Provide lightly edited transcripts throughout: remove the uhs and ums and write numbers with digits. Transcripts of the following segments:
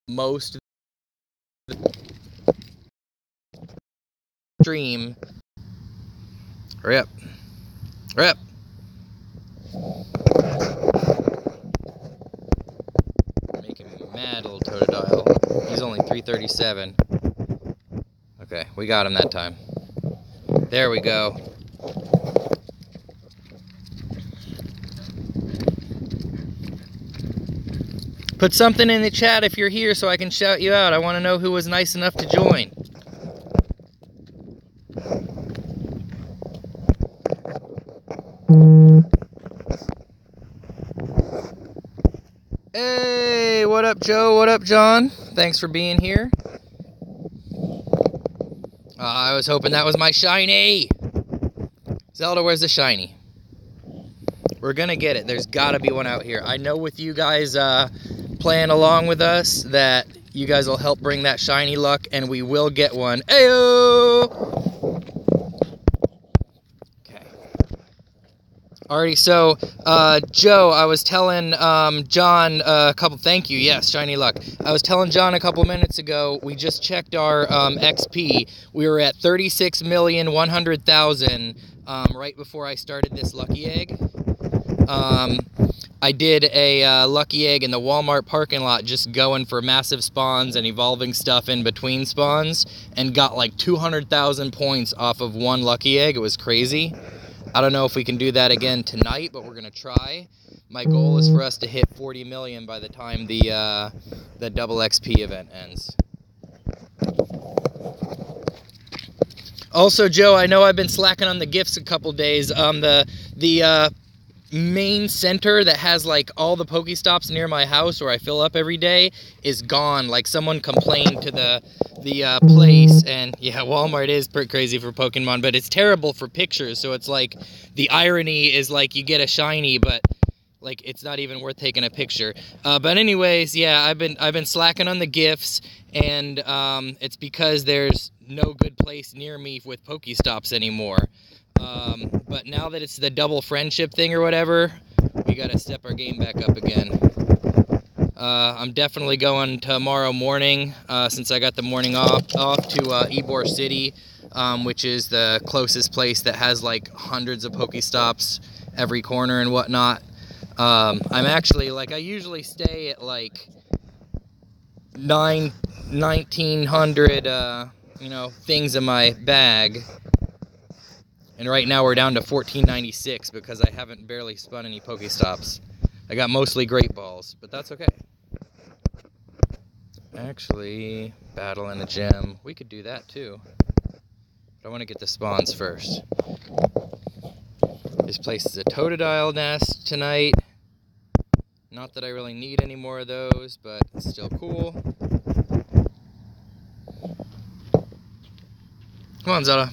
most of the stream. Hurry up. Hurry up. Making me mad, little Totodile. He's only 337. Okay, we got him that time. There we go. Put something in the chat if you're here so I can shout you out. I want to know who was nice enough to join. Hey, what up, Joe? What up, John? Thanks for being here. I was hoping that was my shiny. Zelda, where's the shiny? We're gonna get it. There's gotta be one out here. I know with you guys playing along with us that you guys will help bring that shiny luck, and we will get one. Ayo! Okay. Alrighty, so Joe, I was telling John a couple. Thank you. Yes, shiny luck. I was telling John a couple minutes ago. We just checked our XP. We were at 36,100,000 right before I started this lucky egg. I did a lucky egg in the Walmart parking lot just going for massive spawns and evolving stuff in between spawns and got like 200,000 points off of one lucky egg. It was crazy. I don't know if we can do that again tonight, but we're going to try. My goal is for us to hit 40 million by the time the double XP event ends. Also, Joe, I know I've been slacking on the gifts a couple days. The main center that has like all the Pokestops near my house where I fill up every day is gone. Like someone complained to the place, and yeah, Walmart is pretty crazy for Pokemon, but it's terrible for pictures. So it's like the irony is like you get a shiny, but like it's not even worth taking a picture. But anyways, yeah, I've been slacking on the gifts, and it's because there's no good place near me with Pokestops anymore. But now that it's the double friendship thing or whatever, we gotta step our game back up again. I'm definitely going tomorrow morning, since I got the morning off to Ybor City, which is the closest place that has like hundreds of Pokestops every corner and whatnot. I'm actually, like, I usually stay at like 1900, you know, things in my bag. And right now we're down to 1496 because I haven't barely spun any Pokestops. I got mostly Great Balls, but that's okay. Actually, battle in a gym. We could do that too. But I want to get the spawns first. This place is a Totodile nest tonight. Not that I really need any more of those, but it's still cool. Come on, Zelda.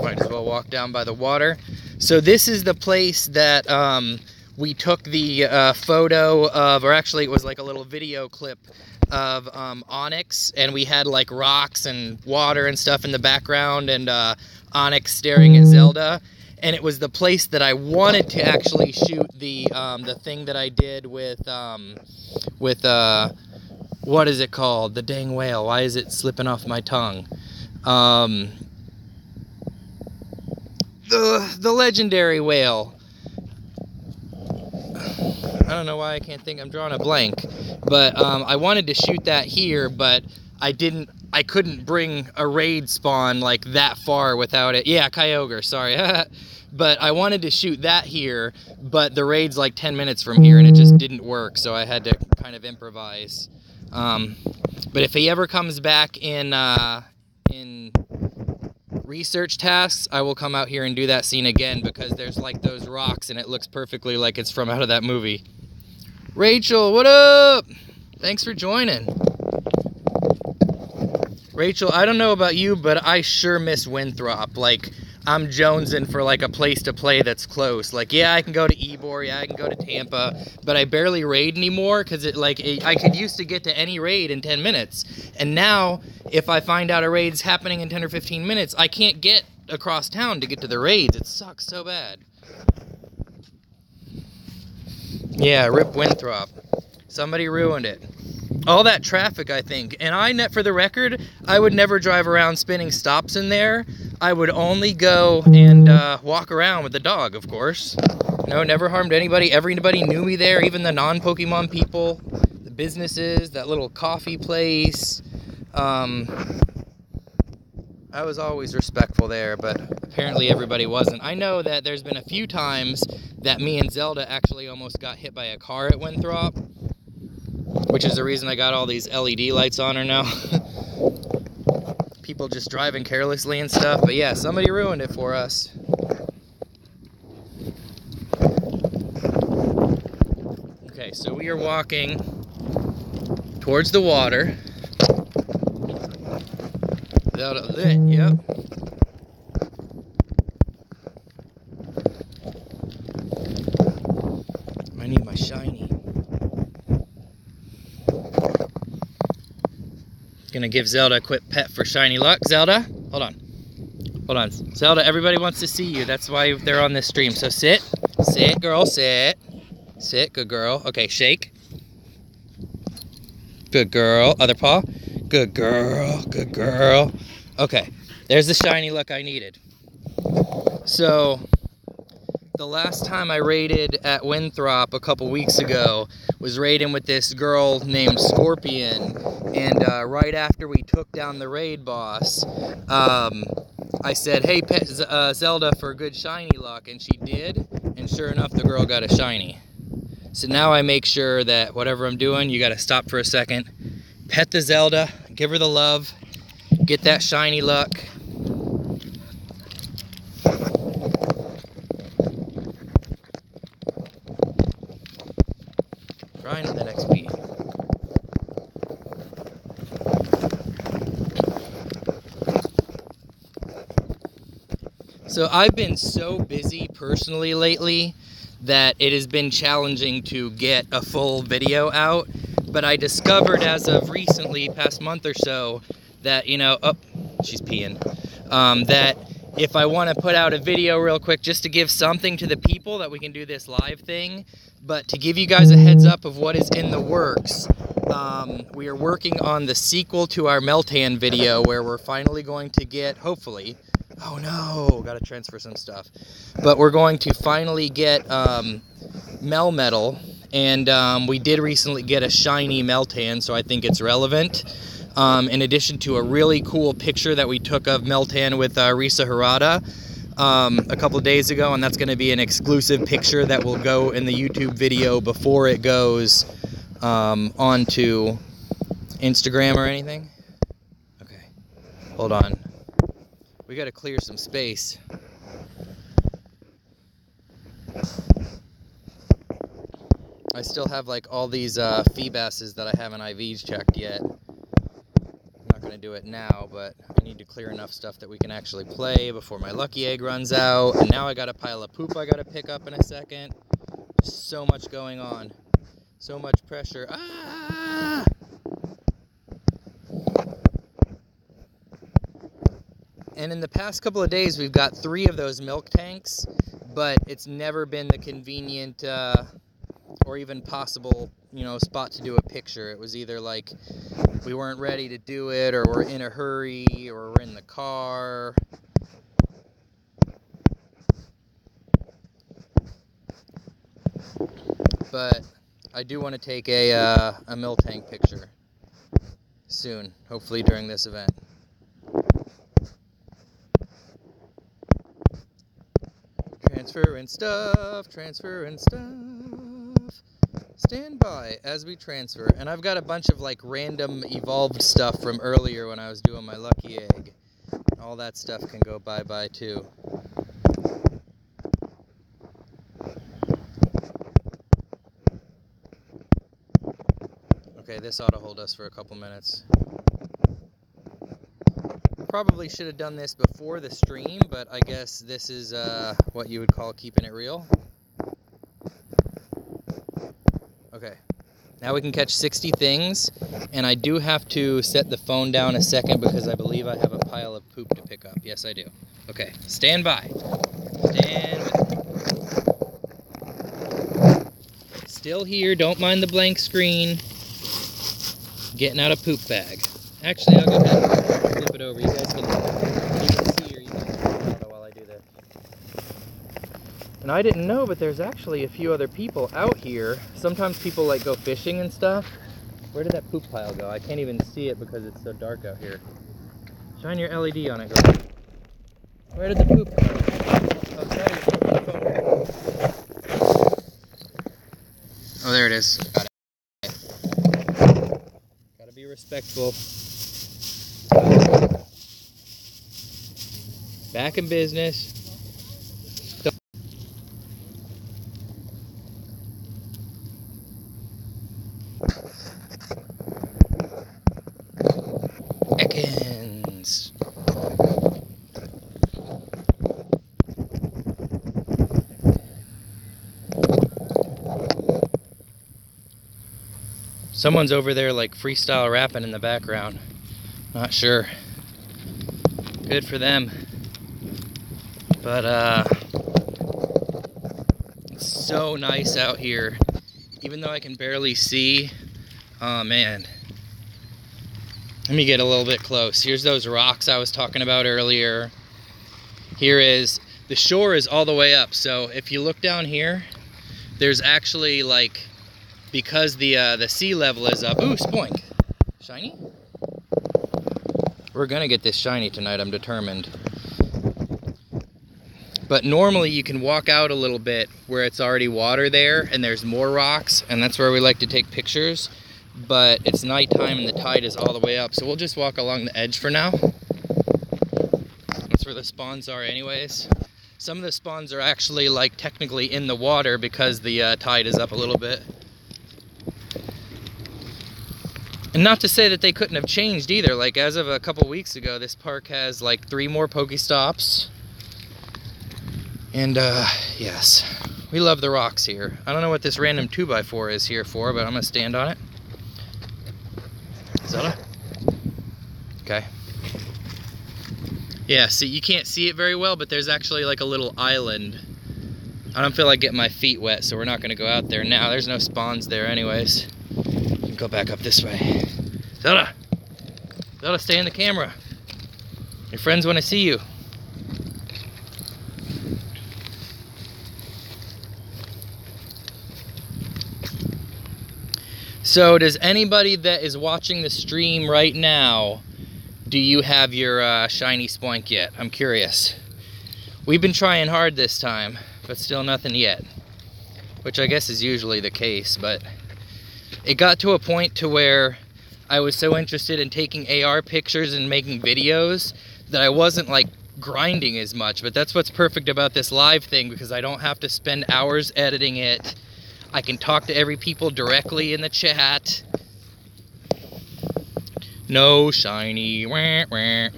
Might as well walk down by the water. So this is the place that we took the photo of, or actually it was like a little video clip of Onyx, and we had like rocks and water and stuff in the background, and Onyx staring at Zelda. And it was the place that I wanted to actually shoot the thing that I did with what is it called? The dang whale. Why is it slipping off my tongue? The legendary whale. I don't know why I can't think. I'm drawing a blank. But I wanted to shoot that here, but I couldn't bring a raid spawn like that far without it. Yeah, Kyogre, sorry. But I wanted to shoot that here, but the raid's like 10 minutes from here and it just didn't work, so I had to kind of improvise. But if he ever comes back in research tasks, I will come out here and do that scene again, because there's like those rocks and it looks perfectly like it's from out of that movie. Rachel, what up? Thanks for joining. Rachel, I don't know about you, but I sure miss Winthrop. Like, I'm jonesing for like a place to play that's close. Like, yeah, I can go to Ybor, yeah, I can go to Tampa, but I barely raid anymore because I could used to get to any raid in 10 minutes. And now, if I find out a raid's happening in 10 or 15 minutes, I can't get across town to get to the raids. It sucks so bad. Yeah, rip Winthrop. Somebody ruined it. All that traffic, I think. And for the record, I would never drive around spinning stops in there. I would only go and walk around with the dog, of course. No, never harmed anybody. Everybody knew me there, even the non-Pokemon people, the businesses, that little coffee place. I was always respectful there, but apparently everybody wasn't. I know that there's been a few times that me and Zelda actually almost got hit by a car at Winthrop, which is the reason I got all these LED lights on her now. People just driving carelessly and stuff, but yeah, somebody ruined it for us. Okay, so we are walking towards the water. Zelda lit, yep. I need my shiny. Gonna give Zelda a quick pet for shiny luck. Zelda, hold on. Hold on. Zelda, everybody wants to see you. That's why they're on this stream. So sit. Sit, girl, sit. Sit, good girl. Okay, shake. Good girl. Other paw. Good girl. Good girl. Okay, there's the shiny luck I needed. So, the last time I raided at Winthrop a couple weeks ago was raiding with this girl named Scorpion. And right after we took down the raid boss, I said, hey, pet Zelda for good shiny luck. And she did. And sure enough, the girl got a shiny. So now I make sure that whatever I'm doing, you got to stop for a second. Pet the Zelda. Give her the love. Get that shiny luck. Trying to the next beat. So I've been so busy personally lately that it has been challenging to get a full video out. But I discovered as of recently, past month or so, that, you know, oh, she's peeing, that if I want to put out a video real quick just to give something to the people, that we can do this live thing, but to give you guys a heads up of what is in the works, we are working on the sequel to our Meltan video where we're finally going to get, hopefully, oh no, gotta transfer some stuff, but we're going to finally get Melmetal, and we did recently get a shiny Meltan, so I think it's relevant. In addition to a really cool picture that we took of Meltan with Risa Harada a couple of days ago, and that's going to be an exclusive picture that will go in the YouTube video before it goes onto Instagram or anything. Okay, hold on. We got to clear some space. I still have like all these Feebasses that I haven't IVs checked yet. Going to do it now, but I need to clear enough stuff that we can actually play before my lucky egg runs out. And now I got a pile of poop I got to pick up in a second. So much going on, so much pressure. Ah! And in the past couple of days we've got 3 of those milk tanks, but it's never been the convenient or even possible, you know, spot to do a picture. It was either like we weren't ready to do it, or we're in a hurry, or we're in the car. But I do want to take a milk tank picture soon, hopefully during this event. Transferring stuff, transferring stuff. Stand by as we transfer. And I've got a bunch of like random evolved stuff from earlier when I was doing my lucky egg. All that stuff can go bye-bye too. Okay, this ought to hold us for a couple minutes. Probably should have done this before the stream, but I guess this is what you would call keeping it real. Okay, now we can catch 60 things, and I do have to set the phone down a second because I believe I have a pile of poop to pick up. Yes, I do. Okay, stand by. Stand by. Still here, don't mind the blank screen. Getting out a poop bag. Actually, I'll go ahead and flip it over. You guys can see or you can follow while I do this. And I didn't know, but there's actually a few other people out here. Sometimes people like go fishing and stuff. Where did that poop pile go? I can't even see it because it's so dark out here. Shine your LED on it, girl. Where did the poop go? Oh, sorry. Oh, there it is. Got it. Gotta be respectful. Back in business. Ekans. Someone's over there like freestyle rapping in the background. Not sure. Good for them. But it's so nice out here. Even though I can barely see. Oh man. Let me get a little bit close. Here's those rocks I was talking about earlier. Here is, the shore is all the way up. So if you look down here, there's actually like, because the sea level is up. Ooh, spoink. Shiny? We're gonna get this shiny tonight, I'm determined. But normally you can walk out a little bit where it's already water there and there's more rocks, and that's where we like to take pictures. But it's nighttime and the tide is all the way up, so we'll just walk along the edge for now. That's where the spawns are anyways. Some of the spawns are actually like technically in the water because the tide is up a little bit. And not to say that they couldn't have changed either. Like as of a couple weeks ago, this park has like 3 more Pokestops. And yes, we love the rocks here. I don't know what this random 2x4 is here for, but I'm gonna stand on it. Zelda? Okay. Yeah, see, you can't see it very well, but there's actually like a little island. I don't feel like getting my feet wet, so we're not gonna go out there now. There's no spawns there anyways. You can go back up this way. Zelda! Zelda, stay in the camera. Your friends want to see you. So does anybody that is watching the stream right now, do you have your shiny spoink yet? I'm curious. We've been trying hard this time, but still nothing yet. Which I guess is usually the case, but it got to a point to where I was so interested in taking AR pictures and making videos that I wasn't like grinding as much. But that's what's perfect about this live thing, because I don't have to spend hours editing it. I can talk to every people directly in the chat. No shiny. Wah, wah.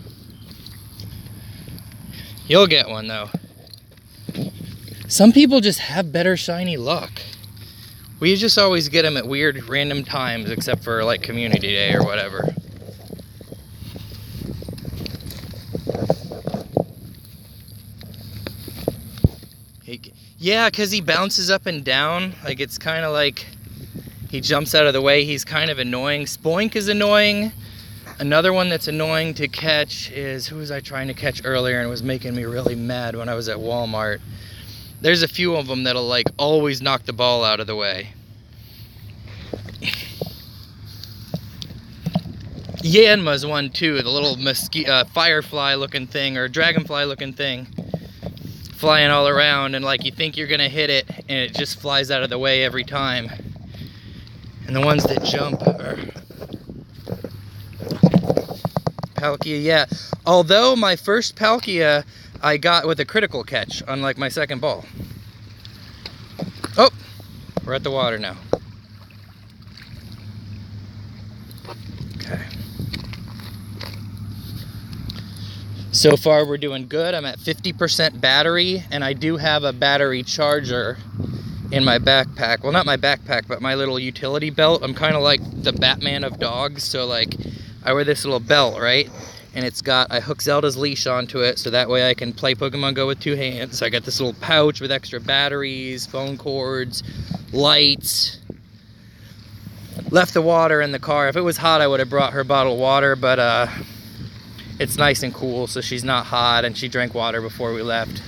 You'll get one though. Some people just have better shiny luck. We just always get them at weird random times, except for like community day or whatever. Yeah, because he bounces up and down. Like, it's kind of like he jumps out of the way. He's kind of annoying. Spoink is annoying. Another one that's annoying to catch is, who was I trying to catch earlier and was making me really mad when I was at Walmart? There's a few of them that'll like always knock the ball out of the way. Yanma's one too, the little firefly looking thing, or dragonfly looking thing, flying all around, and like you think you're gonna hit it and it just flies out of the way every time. And the ones that jump are Palkia. Yeah, although my first Palkia I got with a critical catch, unlike my second ball. Oh, we're at the water now. Okay. So far we're doing good. I'm at 50% battery, and I do have a battery charger in my backpack. Well, not my backpack, but my little utility belt. I'm kind of like the Batman of dogs, so like I wear this little belt, right? and I hook Zelda's leash onto it so that way I can play Pokemon Go with 2 hands. So I got this little pouch with extra batteries, phone cords, lights. Left the water in the car. If it was hot, I would have brought her a bottle of water, but it's nice and cool, so she's not hot, and she drank water before we left.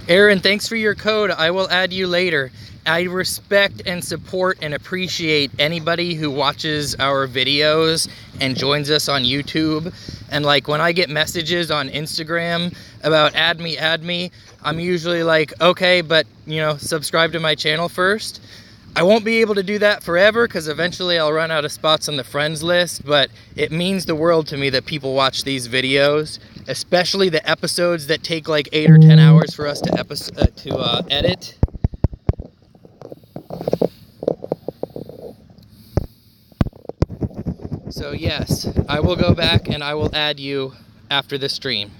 Aaron, thanks for your code. I will add you later. I respect and support and appreciate anybody who watches our videos and joins us on YouTube. And like when I get messages on Instagram about add me, I'm usually like, okay, but you know, subscribe to my channel first. I won't be able to do that forever because eventually I'll run out of spots on the friends list, but it means the world to me that people watch these videos, especially the episodes that take like 8 or 10 hours for us to edit. So yes, I will go back and I will add you after the stream.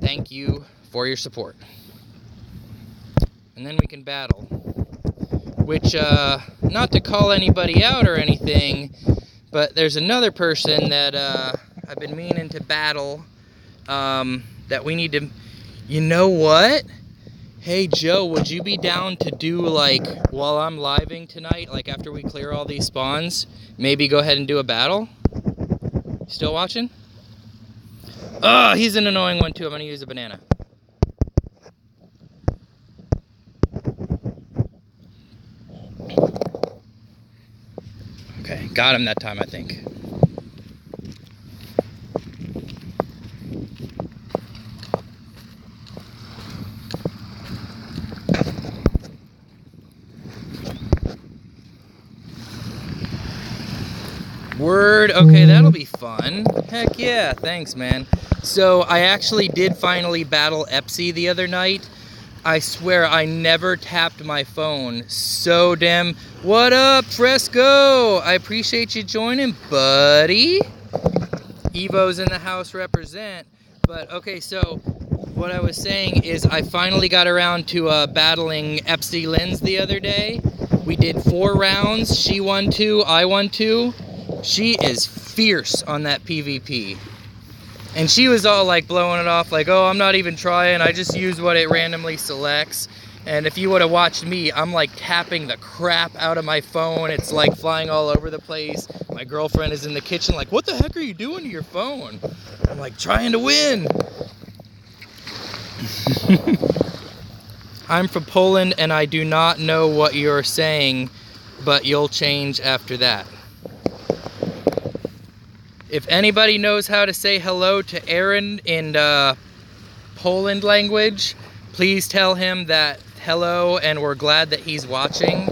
Thank you for your support. And then we can battle. Which, not to call anybody out or anything, but there's another person that I've been meaning to battle that we need to... You know what? Hey Joe, would you be down to do, like, while I'm living tonight, like after we clear all these spawns, maybe go ahead and do a battle? Still watching? Oh, he's an annoying one too. I'm gonna use a banana. Okay, got him that time, I think. Word, okay, that'll be fun. Heck yeah, thanks, man. So I actually did finally battle Epsy the other night. I swear I never tapped my phone so damn... What up, Fresco? I appreciate you joining, buddy. Evo's in the house represent. But okay, so what I was saying is I finally got around to battling Epsy Lens the other day. We did 4 rounds. She won 2, I won 2. She is fierce on that PvP. And she was all like blowing it off like, oh, I'm not even trying, I just use what it randomly selects. And if you would have watched me, I'm like tapping the crap out of my phone. It's like flying all over the place. My girlfriend is in the kitchen like, what the heck are you doing to your phone? I'm like, trying to win. I'm from Poland and I do not know what you're saying, but you'll change after that. If anybody knows how to say hello to Aaron in Poland language, please tell him that hello and we're glad that he's watching.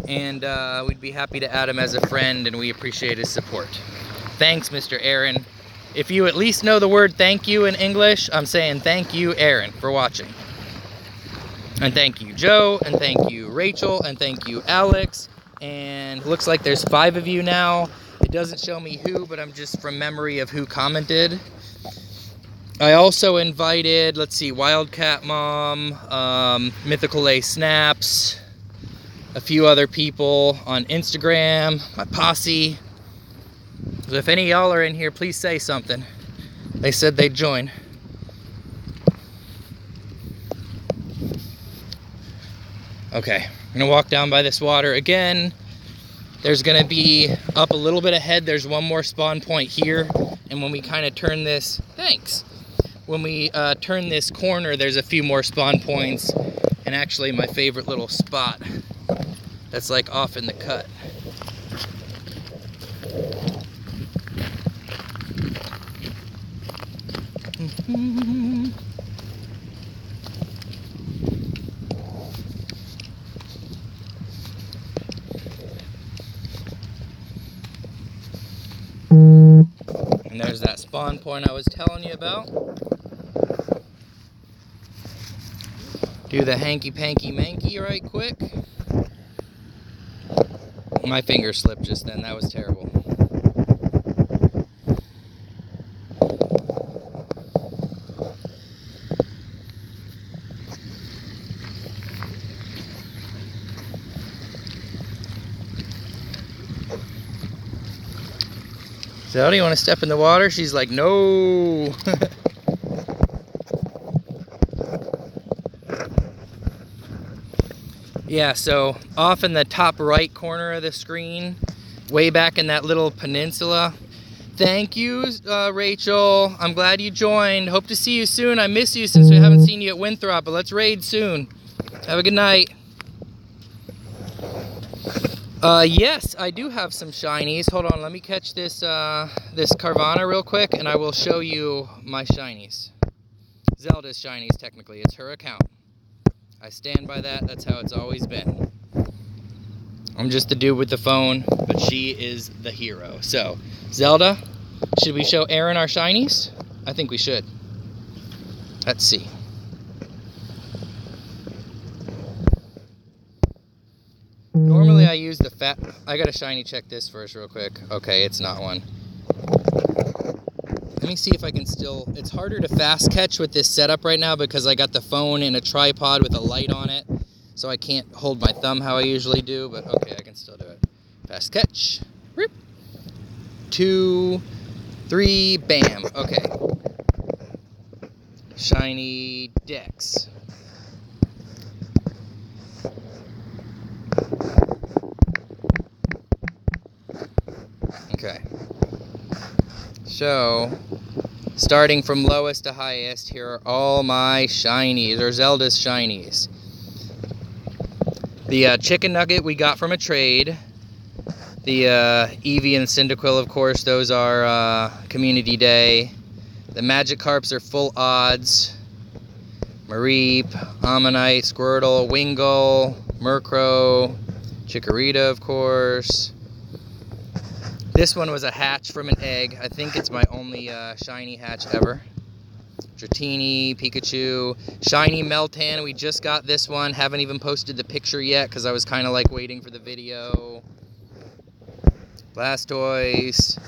And we'd be happy to add him as a friend and we appreciate his support. Thanks, Mr. Aaron. If you at least know the word thank you in English, I'm saying thank you, Aaron, for watching. And thank you, Joe, and thank you, Rachel, and thank you, Alex. And looks like there's 5 of you now. It doesn't show me who, but I'm just from memory of who commented. I also invited, let's see, Wildcat Mom, Mythical A Snaps, a few other people on Instagram, my posse. So if any of y'all are in here, please say something. They said they'd join. Okay, I'm gonna walk down by this water again. There's gonna be up a little bit ahead, there's one more spawn point here. And when we kind of turn this, thanks. When we turn this corner, there's a few more spawn points. And actually my favorite little spot that's like off in the cut. And there's that spawn point I was telling you about. Do the hanky-panky-manky right quick. My finger slipped just then, that was terrible. Zelda, you want to step in the water? She's like, no. Yeah, so off in the top right corner of the screen, way back in that little peninsula. Thank you, Rachel. I'm glad you joined. Hope to see you soon. I miss you since we haven't seen you at Winthrop, but let's raid soon. Have a good night. Yes, I do have some shinies. Hold on, let me catch this this Carvana real quick, and I will show you my shinies. Zelda's shinies, technically. It's her account. I stand by that. That's how it's always been. I'm just the dude with the phone, but she is the hero. So, Zelda, should we show Aaron our shinies? I think we should. Let's see. Normally I use the fat... I gotta shiny check this first real quick. Okay, it's not one. Let me see if I can still... It's harder to fast catch with this setup right now because I got the phone in a tripod with a light on it. So I can't hold my thumb how I usually do, but okay, I can still do it. Fast catch. 2, 3, bam. Okay. Shiny Dex. Okay. So, starting from lowest to highest, here are all my shinies, or Zelda's shinies. The chicken nugget we got from a trade. The Eevee and Cyndaquil, of course, those are Community Day. The Magikarps are full odds. Mareep, Ammonite, Squirtle, Wingull, Murkrow, Chikorita, of course. This one was a hatch from an egg. I think it's my only shiny hatch ever. Dratini, Pikachu, shiny Meltan. We just got this one. Haven't even posted the picture yet because I was kind of like waiting for the video. Blastoise.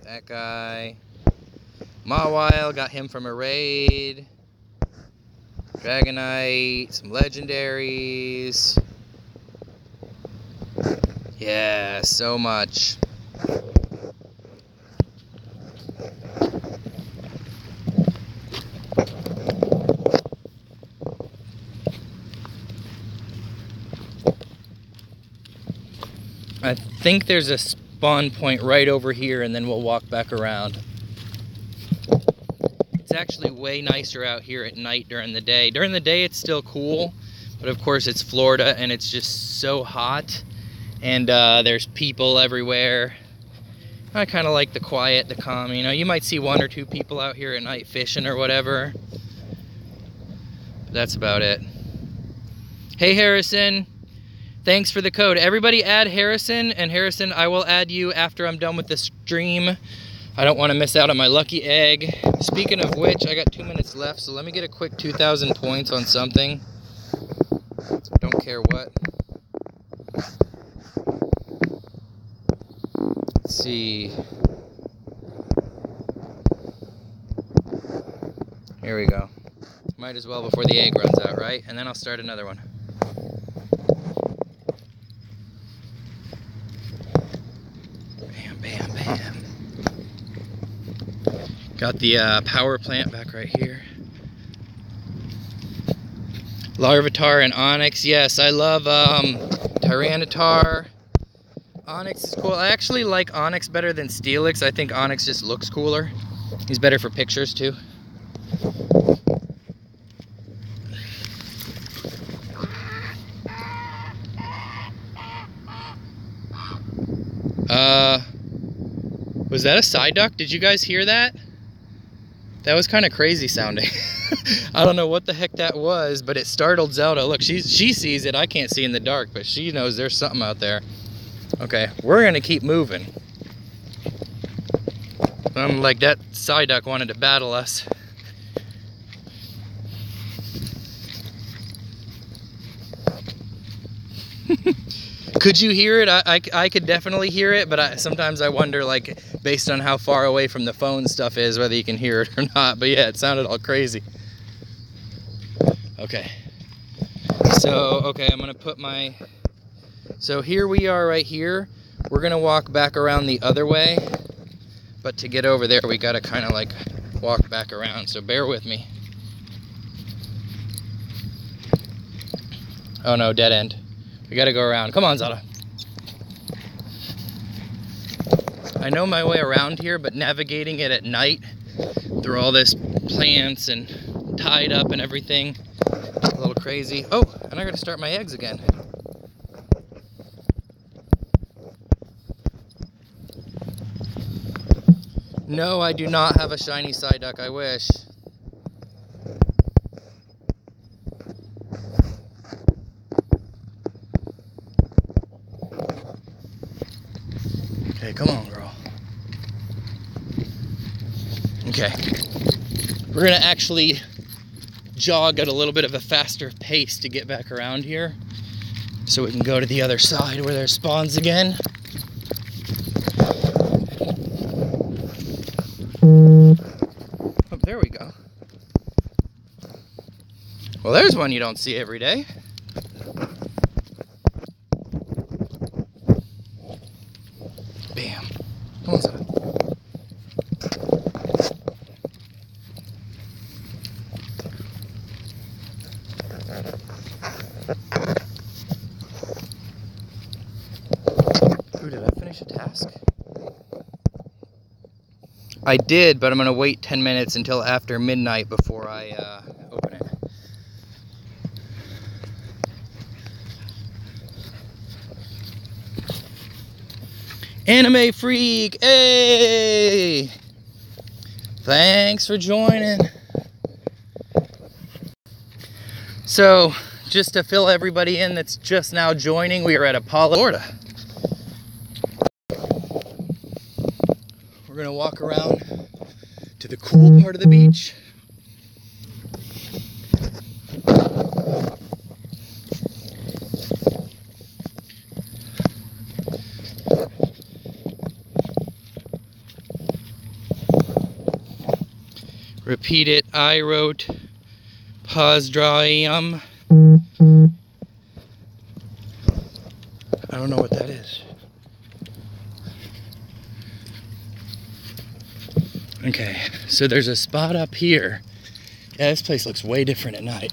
That guy. Mawile, got him from a raid. Dragonite, some legendaries. Yeah, so much. I think there's a spawn point right over here, and then we'll walk back around. It's actually way nicer out here at night during the day. During the day it's still cool, but of course it's Florida and it's just so hot, and there's people everywhere. I kind of like the quiet, the calm, you know. You might see 1 or 2 people out here at night fishing or whatever. But that's about it. Hey Harrison, thanks for the code. Everybody add Harrison, and Harrison, I will add you after I'm done with the stream. I don't want to miss out on my lucky egg. Speaking of which, I got 2 minutes left, so let me get a quick 2,000 points on something. Don't care what. Let's see. Here we go. Might as well before the egg runs out, right? And then I'll start another one. Bam, bam, bam. Got the power plant back right here. Larvitar and Onyx. Yes, I love Tyranitar. Onyx is cool. I actually like Onyx better than Steelix. I think Onyx just looks cooler. He's better for pictures too. Was that a Psyduck? Did you guys hear that? That was kind of crazy sounding. I don't know what the heck that was, but it startled Zelda. Look, she sees it. I can't see in the dark, but she knows there's something out there. Okay, we're gonna keep moving. Like that Psyduck wanted to battle us. Could you hear it? I could definitely hear it, but sometimes I wonder, like, based on how far away from the phone stuff is, whether you can hear it or not. But yeah, it sounded all crazy. Okay. So, okay, I'm gonna put my... So here we are right here. We're gonna walk back around the other way, but to get over there, we gotta kind of like walk back around, so bear with me. Oh no, dead end. We gotta go around. Come on, Zelda. I know my way around here, but navigating it at night through all this plants and tied up and everything, a little crazy. Oh, and I gotta start my eggs again. No, I do not have a shiny side duck, I wish. Okay, come on, girl. Okay. We're gonna actually jog at a little bit of a faster pace to get back around here, so we can go to the other side where there's spawns again. Oh, there we go. Well, there's one you don't see every day. Bam. Come on, son. Ooh, did I finish a task? I did, but I'm gonna wait 10 minutes until after midnight before I open it. Anime Freak, hey! Thanks for joining. So, just to fill everybody in that's just now joining, we are at Apollo, Florida. We're gonna walk around to the cool part of the beach. Repeat it, I wrote Pozdrawiam. I don't know what that is. Okay, so there's a spot up here. Yeah, this place looks way different at night.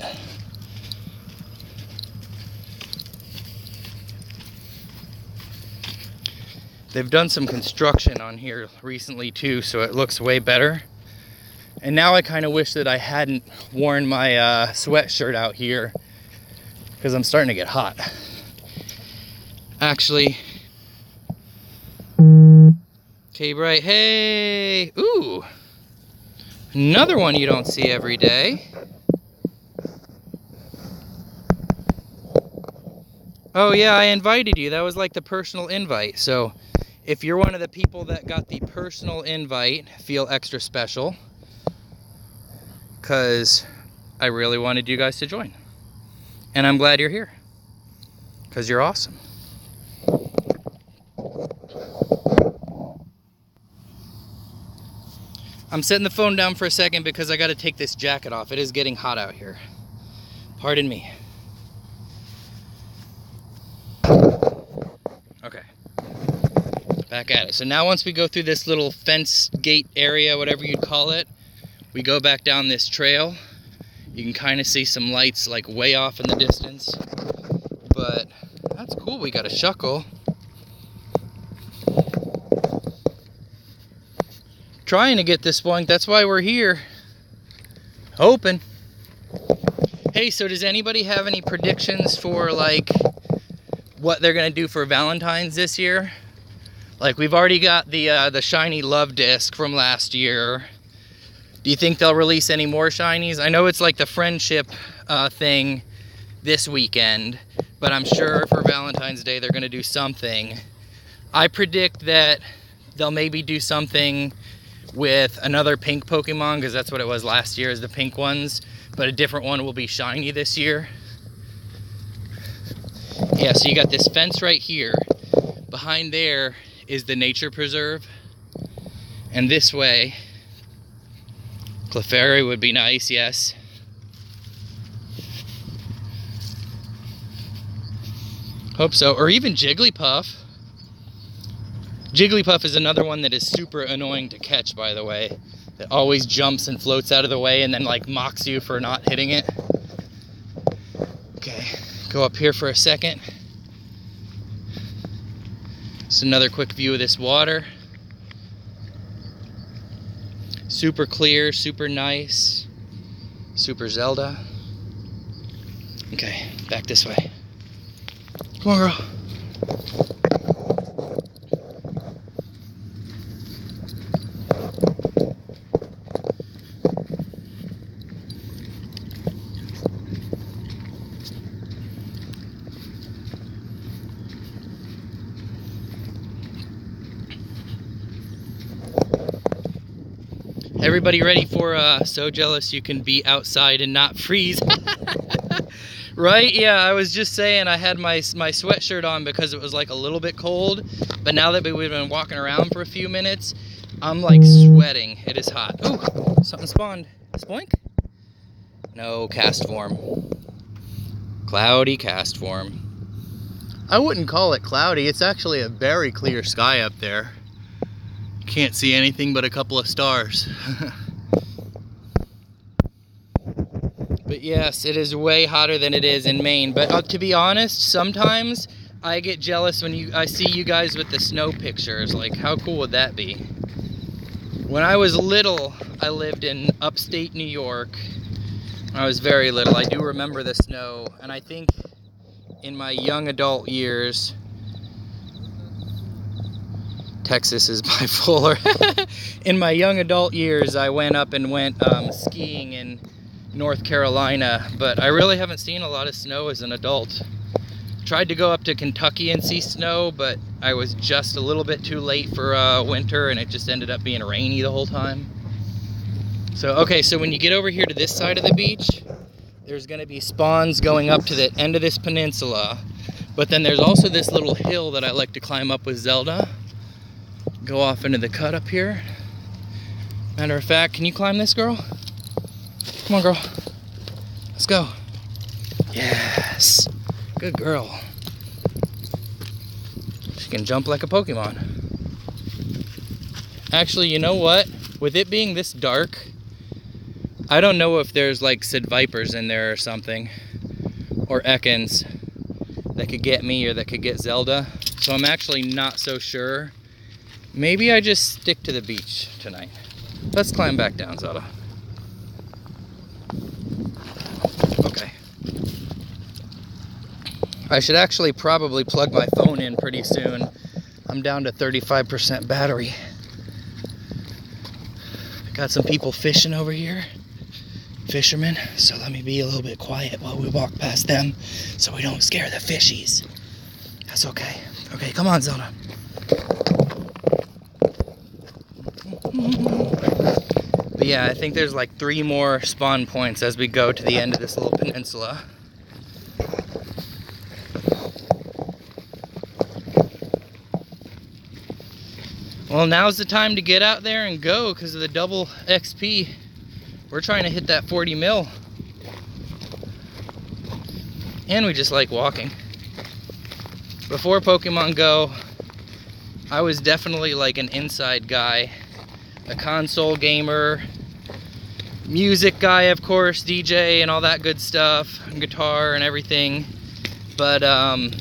They've done some construction on here recently too, so it looks way better. And now I kind of wish that I hadn't worn my sweatshirt out here, because I'm starting to get hot. Actually, okay, Bright, hey! Ooh! Another one you don't see every day. Oh yeah, I invited you. That was like the personal invite. So if you're one of the people that got the personal invite, feel extra special, because I really wanted you guys to join. And I'm glad you're here, because you're awesome. I'm setting the phone down for a second because I got to take this jacket off. It is getting hot out here. Pardon me. Okay. Back at it. So now once we go through this little fence gate area, whatever you'd call it, we go back down this trail. You can kind of see some lights like way off in the distance. But that's cool. We got a shuckle. Trying to get this one. That's why we're here. Hoping. Hey, so does anybody have any predictions for like what they're gonna do for Valentine's this year? Like, we've already got the shiny love disc from last year. Do you think they'll release any more shinies? I know it's like the friendship thing this weekend, but I'm sure for Valentine's Day they're gonna do something. I predict that they'll maybe do something with another pink Pokemon, because that's what it was last year, is the pink ones, but a different one will be shiny this year. Yeah, so you got this fence right here. Behind there is the nature preserve, and this way Clefairy would be nice, yes. Hope so. Or even Jigglypuff. Jigglypuff is another one that is super annoying to catch, by the way. It always jumps and floats out of the way and then like mocks you for not hitting it. Okay, go up here for a second. Just another quick view of this water. Super clear, super nice, super Zelda. Okay, back this way. Come on, girl. Everybody ready for So Jealous You Can Be Outside and Not Freeze? Right? Yeah, I was just saying I had my sweatshirt on because it was like a little bit cold, but now that we've been walking around for a few minutes, I'm like sweating. It is hot. Ooh, something spawned. Spoink? No, cast form. Cloudy cast form. I wouldn't call it cloudy. It's actually a very clear sky up there. Can't see anything but a couple of stars. But yes, it is way hotter than it is in Maine. But to be honest, sometimes I get jealous when I see you guys with the snow pictures. Like, how cool would that be? When I was little, I lived in upstate New York. When I was very little, I do remember the snow. And I think in my young adult years, Texas is bipolar. In my young adult years, I went up and went skiing in North Carolina, but I really haven't seen a lot of snow as an adult. Tried to go up to Kentucky and see snow, but I was just a little bit too late for winter, and it just ended up being rainy the whole time. So, okay, so when you get over here to this side of the beach, there's going to be spawns going up to the end of this peninsula, but then there's also this little hill that I like to climb up with Zelda. Go off into the cut up here. Matter of fact, can you climb this, girl? Come on, girl. Let's go. Yes. Good girl. She can jump like a Pokemon. Actually, you know what? With it being this dark, I don't know if there's like Sid Vipers in there or something. Or Ekans that could get me or that could get Zelda. So I'm actually not so sure. Maybe I just stick to the beach tonight. Let's climb back down, Zelda. Okay. I should actually probably plug my phone in pretty soon. I'm down to 35% battery. Got some people fishing over here. Fishermen. So let me be a little bit quiet while we walk past them so we don't scare the fishies. That's okay. Okay, come on, Zelda. But yeah, I think there's like 3 more spawn points as we go to the end of this little peninsula. Well, now's the time to get out there and go because of the double XP. We're trying to hit that 40 mil. And we just like walking. Before Pokemon Go, I was definitely like an inside guy. A console gamer, music guy, of course, DJ and all that good stuff, guitar and everything. But I'm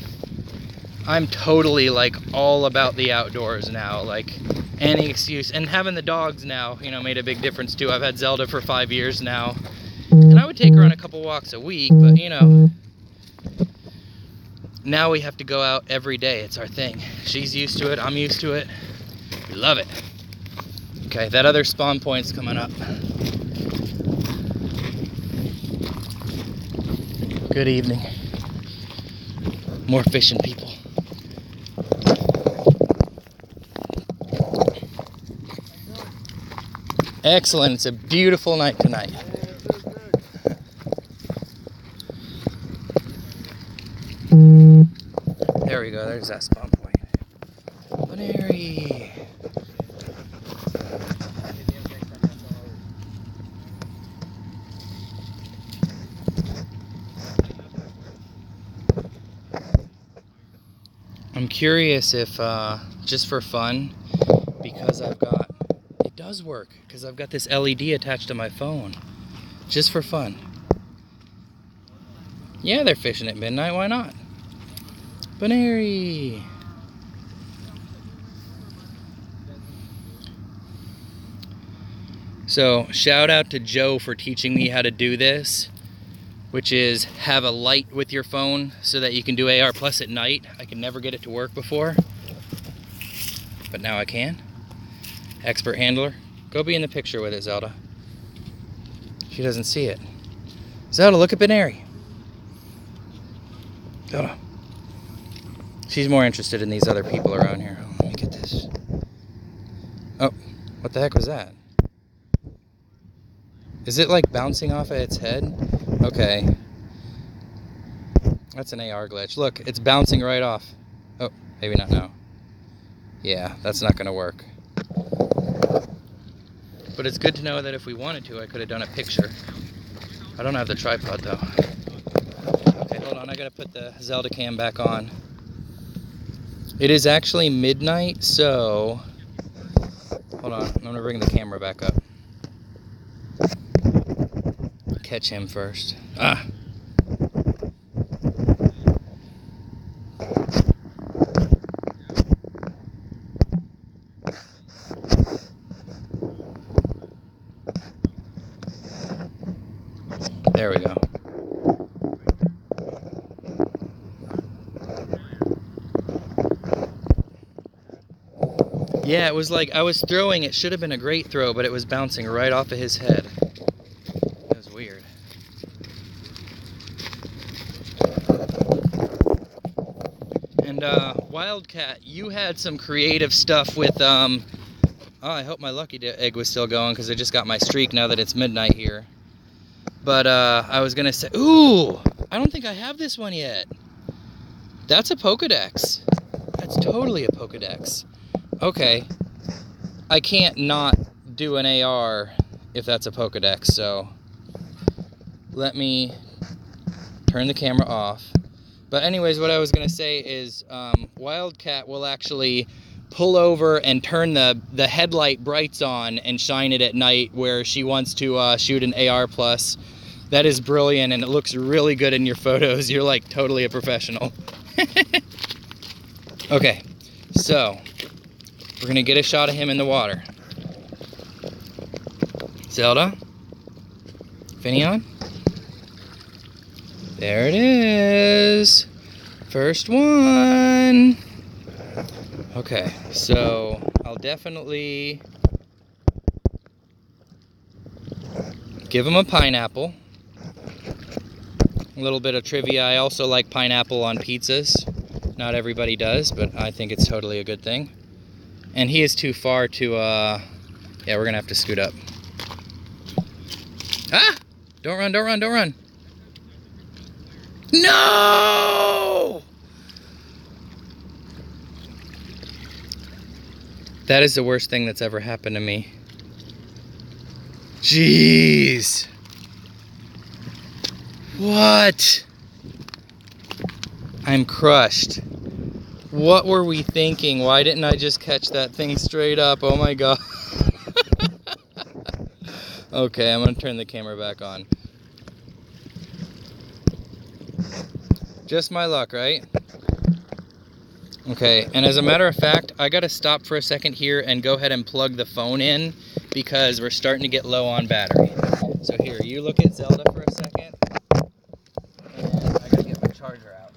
totally like all about the outdoors now, like any excuse. And having the dogs now, you know, made a big difference too. I've had Zelda for 5 years now, and I would take her on a couple walks a week, but you know, now we have to go out every day. It's our thing. She's used to it, I'm used to it. We love it. Okay, that other spawn point's coming up. Good evening. More fishing people. Excellent. It's a beautiful night tonight. There we go. There's that spawn point. Bunary. I'm curious if, just for fun, because it does work, because I've got this LED attached to my phone. Just for fun. Yeah, they're fishing at midnight, why not? Banary! So, shout out to Joe for teaching me how to do this, which is have a light with your phone so that you can do AR Plus at night. I could never get it to work before, but now I can. Expert handler. Go be in the picture with it, Zelda. She doesn't see it. Zelda, look at Banary. Zelda. She's more interested in these other people around here. Oh, let me get this. Oh, what the heck was that? Is it like bouncing off of its head? Okay. That's an AR glitch. Look, it's bouncing right off. Oh, maybe not now. Yeah, that's not gonna work. But it's good to know that if we wanted to, I could have done a picture. I don't have the tripod though. Okay, hold on, I gotta put the Zelda cam back on. It is actually midnight, so... Hold on, I'm gonna bring the camera back up. Catch him first. Ah! There we go. Yeah, it was like I was throwing, it should have been a great throw, but it was bouncing right off of his head. It was weird. And Wildcat, you had some creative stuff with, oh, I hope my lucky egg was still going because I just got my streak now that it's midnight here. But I was gonna say, ooh, I don't think I have this one yet. That's a Pokedex. That's totally a Pokedex. Okay, I can't not do an AR if that's a Pokedex, so let me turn the camera off. But anyways, what I was gonna say is Wildcat will actually pull over and turn the headlight brights on and shine it at night where she wants to shoot an AR Plus. That is brilliant, and it looks really good in your photos. You're like totally a professional. Okay, so we're gonna get a shot of him in the water. Zelda? Finion? There it is. First one. Okay, so I'll definitely give him a pineapple. A little bit of trivia, I also like pineapple on pizzas. Not everybody does, but I think it's totally a good thing. And he is too far to, yeah, we're gonna have to scoot up. Ah! Don't run, don't run, don't run. No! That is the worst thing that's ever happened to me. Jeez. What? I'm crushed. What were we thinking? Why didn't I just catch that thing straight up? Oh my god. Okay, I'm gonna turn the camera back on. Just my luck, right? Okay, and as a matter of fact, I gotta stop for a second here and go ahead and plug the phone in because we're starting to get low on battery. So here, you look at Zelda for a second, and I gotta get my charger out.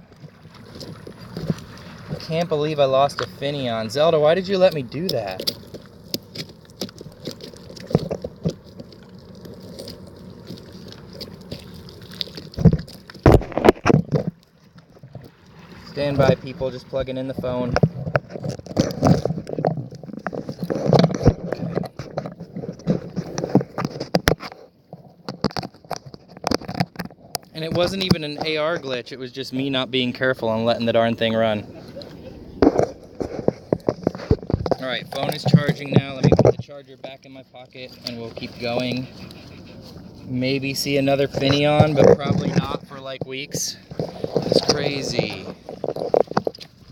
I can't believe I lost a Finion. Zelda, why did you let me do that? Stand by, people, just plugging in the phone. And it wasn't even an AR glitch, it was just me not being careful and letting the darn thing run. Alright, phone is charging now. Let me put the charger back in my pocket and we'll keep going. Maybe see another Finion, but probably not for like weeks. It's crazy.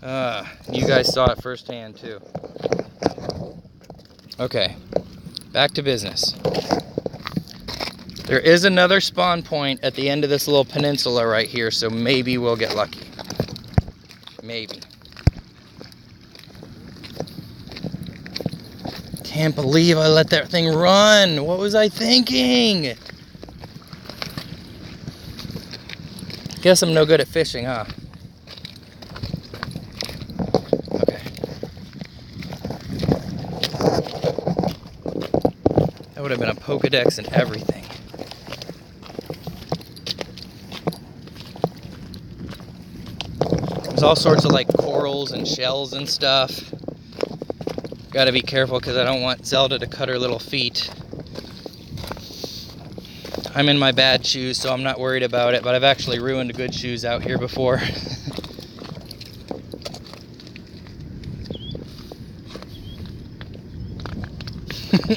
You guys saw it firsthand too. Okay, back to business. There is another spawn point at the end of this little peninsula right here, so maybe we'll get lucky. Maybe. Can't believe I let that thing run. What was I thinking? Guess I'm no good at fishing, huh? Okay. That would have been a Pokedex and everything. There's all sorts of like corals and shells and stuff. Gotta be careful because I don't want Zelda to cut her little feet. I'm in my bad shoes, so I'm not worried about it, but I've actually ruined good shoes out here before.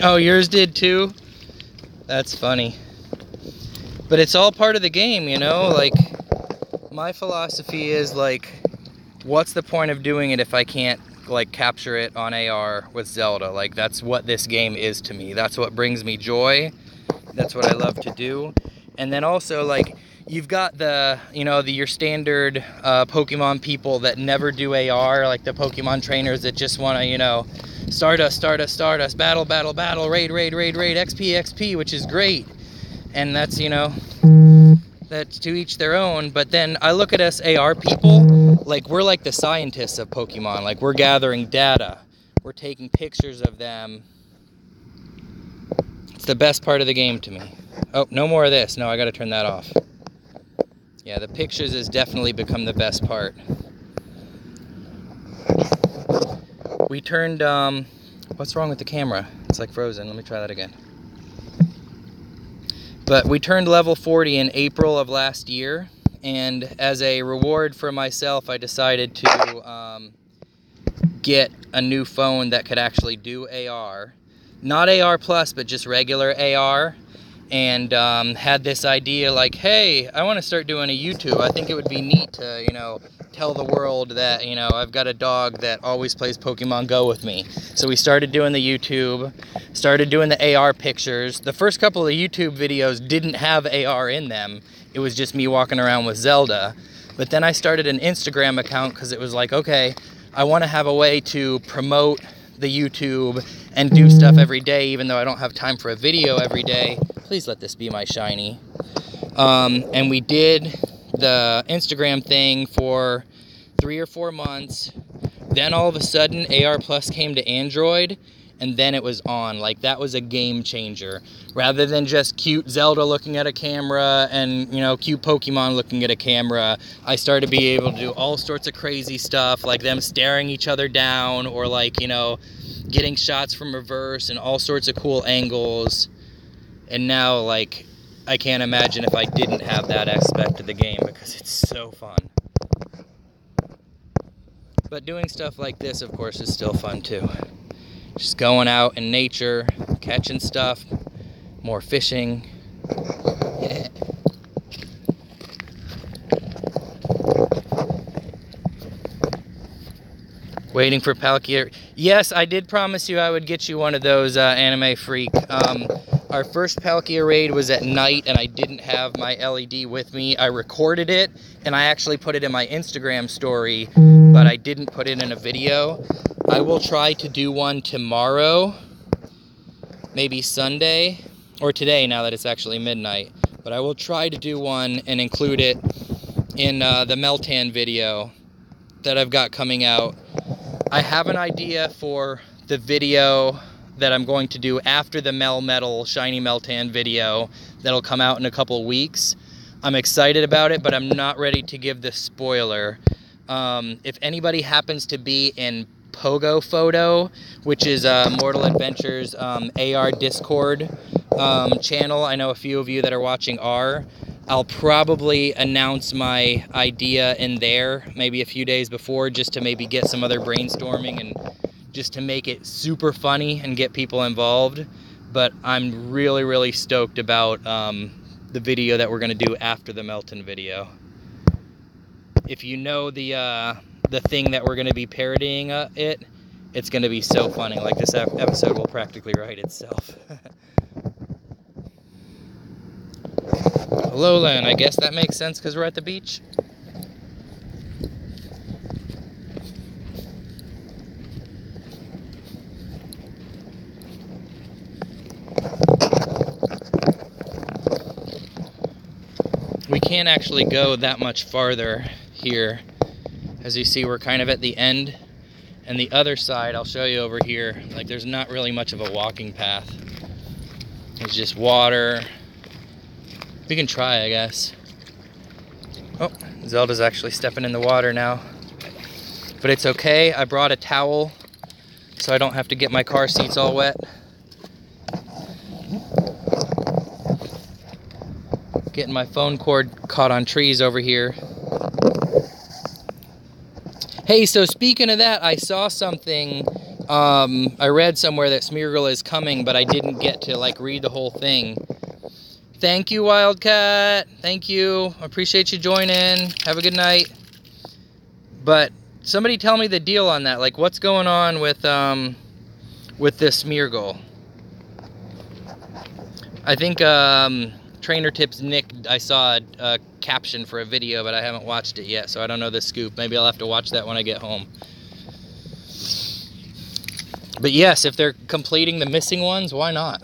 Oh, yours did too? That's funny. But it's all part of the game, you know? Like, my philosophy is, like, what's the point of doing it if I can't, like, capture it on AR with Zelda? Like, that's what this game is to me. That's what brings me joy. That's what I love to do. And then also, like, you've got the, you know, your standard Pokemon people that never do AR, like the Pokemon trainers that just want to, you know, Stardust, battle, raid, XP, which is great. And that's, you know, that's to each their own. But then I look at us AR people, like, we're like the scientists of Pokemon. Like, we're gathering data. We're taking pictures of them. It's the best part of the game to me. Oh, no more of this. No, I gotta turn that off. Yeah, the pictures has definitely become the best part. We turned, what's wrong with the camera? It's like frozen. Let me try that again. But we turned level 40 in April of last year, and as a reward for myself, I decided to get a new phone that could actually do AR. Not AR plus, but just regular AR. And had this idea like, hey, I want to start doing a YouTube. I think it would be neat to, you know, tell the world that, you know, I've got a dog that always plays Pokemon Go with me. So we started doing the YouTube, started doing the AR pictures. The first couple of YouTube videos didn't have AR in them. It was just me walking around with Zelda. But then I started an Instagram account because it was like, okay, I want to have a way to promote the YouTube and do stuff every day, even though I don't have time for a video every day. Please let this be my shiny. And we did the Instagram thing for 3 or 4 months. Then all of a sudden AR Plus came to Android, and then it was on. Like, that was a game changer. Rather than just cute Zelda looking at a camera and, you know, cute Pokemon looking at a camera, I started to be able to do all sorts of crazy stuff, like them staring each other down, or like, you know, getting shots from reverse and all sorts of cool angles. And now, like, I can't imagine if I didn't have that aspect of the game, because it's so fun. But doing stuff like this, of course, is still fun too. Just going out in nature, catching stuff, more fishing. Yeah. Waiting for Palkia. Yes, I did promise you I would get you one of those, Anime Freak. Our first Palkia raid was at night, and I didn't have my LED with me. I recorded it, and I actually put it in my Instagram story, but I didn't put it in a video. I will try to do one tomorrow, maybe Sunday, or today now that it's actually midnight. But I will try to do one and include it in the Meltan video that I've got coming out. I have an idea for the video that I'm going to do after the Melmetal Shiny Meltan video that'll come out in a couple weeks. I'm excited about it, but I'm not ready to give the spoiler. If anybody happens to be in Pogo Photo, which is Mortal Adventures AR Discord channel, I know a few of you that are watching are. I'll probably announce my idea in there maybe a few days before, just to maybe get some other brainstorming and just to make it super funny and get people involved. But I'm really, really stoked about the video that we're going to do after the Melton video. If you know the the thing that we're going to be parodying it's going to be so funny. Like, this episode will practically write itself. Lowland, I guess that makes sense because we're at the beach. We can't actually go that much farther here. As you see, we're kind of at the end. And the other side, I'll show you over here, like, there's not really much of a walking path. It's just water. We can try, I guess. Oh, Zelda's actually stepping in the water now. But it's okay, I brought a towel so I don't have to get my car seats all wet. Getting my phone cord caught on trees over here. Hey, so speaking of that, I saw something, I read somewhere that Smeargle is coming, but I didn't get to, like, read the whole thing. Thank you, Wildcat. Thank you. I appreciate you joining. Have a good night. But somebody tell me the deal on that. Like, what's going on with this Smeargle? I think Trainer Tips Nick, I saw a caption for a video, but I haven't watched it yet, so I don't know the scoop. Maybe I'll have to watch that when I get home. But yes, if they're completing the missing ones, why not?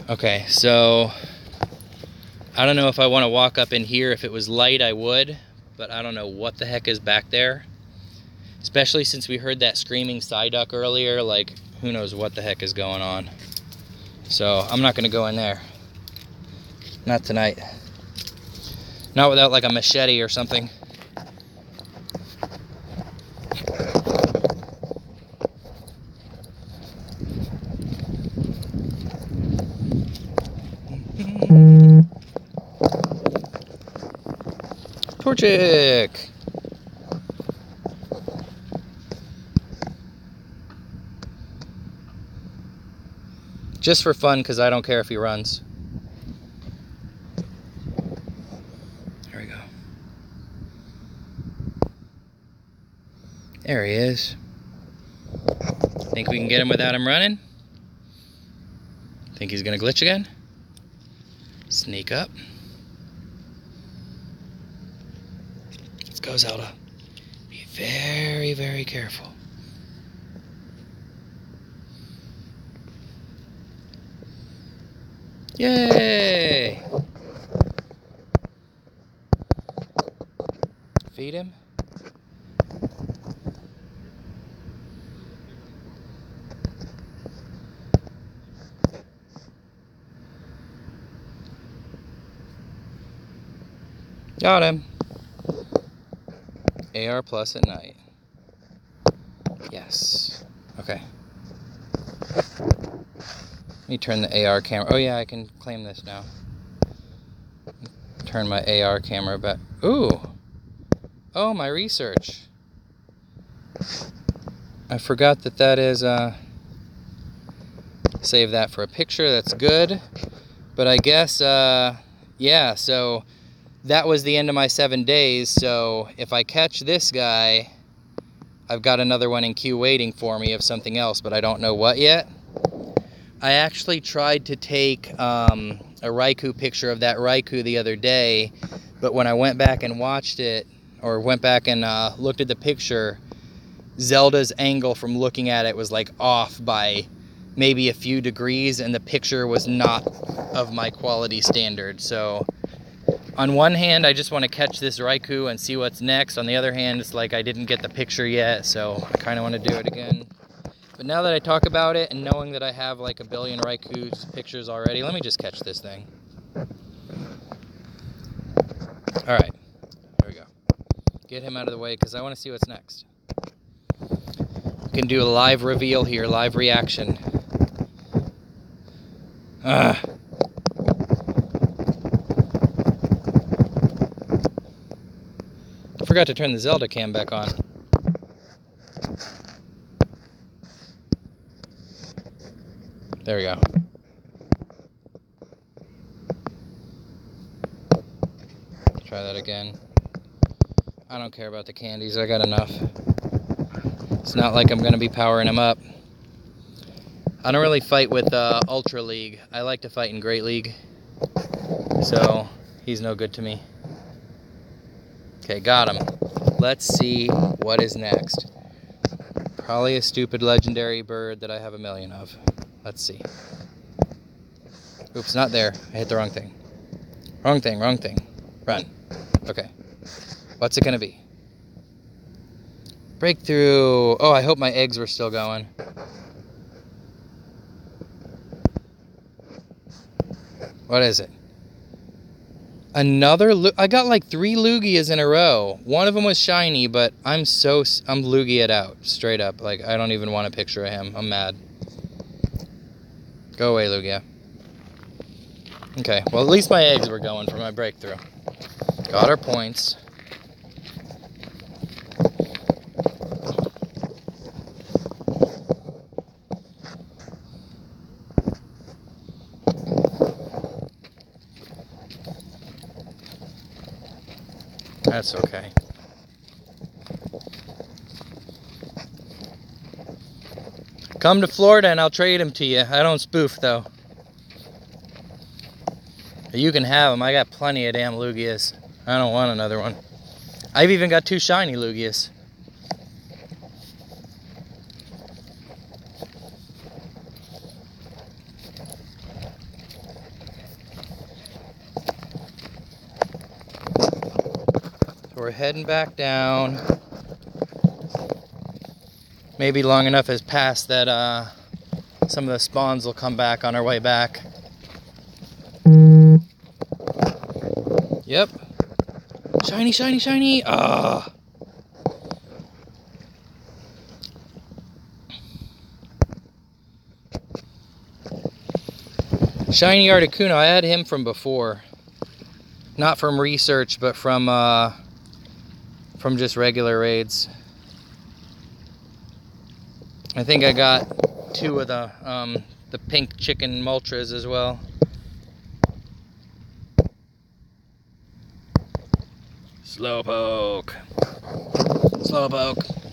Okay, so I don't know if I want to walk up in here. If it was light, I would, but I don't know what the heck is back there. Especially since we heard that screaming Psyduck earlier, like, who knows what the heck is going on. So I'm not going to go in there. Not tonight. Not without, like, a machete or something. Torchic! Just for fun, because I don't care if he runs. There we go. There he is. Think we can get him without him running? Think he's gonna glitch again? Sneak up. Let's go, Zelda. Be very, very careful. Yay! Feed him. Got him. AR plus at night. Yes. Okay. Let me turn the AR camera. Oh yeah, I can claim this now. Turn my AR camera back. Ooh. Oh, my research. I forgot that is, save that for a picture. That's good. But I guess, yeah, so that was the end of my 7 days. So if I catch this guy, I've got another one in queue waiting for me of something else, but I don't know what yet. I actually tried to take a Raikou picture of that Raikou the other day, but when I went back and watched it, or went back and looked at the picture, Zelda's angle from looking at it was like off by maybe a few degrees, and the picture was not of my quality standard. So on one hand, I just want to catch this Raikou and see what's next. On the other hand, it's like I didn't get the picture yet, so I kind of want to do it again. But now that I talk about it, and knowing that I have like a billion Raikou's pictures already, let me just catch this thing. Alright, there we go. Get him out of the way, because I want to see what's next. We can do a live reveal here, live reaction. I forgot to turn the Zelda cam back on. There we go. Try that again. I don't care about the candies. I got enough. It's not like I'm going to be powering him up. I don't really fight with Ultra League. I like to fight in Great League. So, he's no good to me. Okay, got him. Let's see what is next. Probably a stupid legendary bird that I have a million of. Let's see. Oops, not there. I hit the wrong thing. Wrong thing, wrong thing. Run. Okay. What's it gonna be? Breakthrough. Oh, I hope my eggs were still going. What is it? Another I got like 3 Lugias in a row. One of them was shiny, but I'm Lugia it out straight up. Like, I don't even want a picture of him. I'm mad. Go away, Lugia. Okay, well, at least my eggs were going for my breakthrough. Got our points. That's okay. Come to Florida and I'll trade him to you. I don't spoof, though. You can have them. I got plenty of damn Lugias. I don't want another one. I've even got 2 shiny Lugias. So we're heading back down. Maybe long enough has passed that some of the spawns will come back on our way back. Yep. Shiny, shiny, shiny. Ah. Shiny Articuno. I had him from before. Not from research, but from just regular raids. I think I got 2 of the pink chicken Moltres as well. Slowpoke. Slowpoke.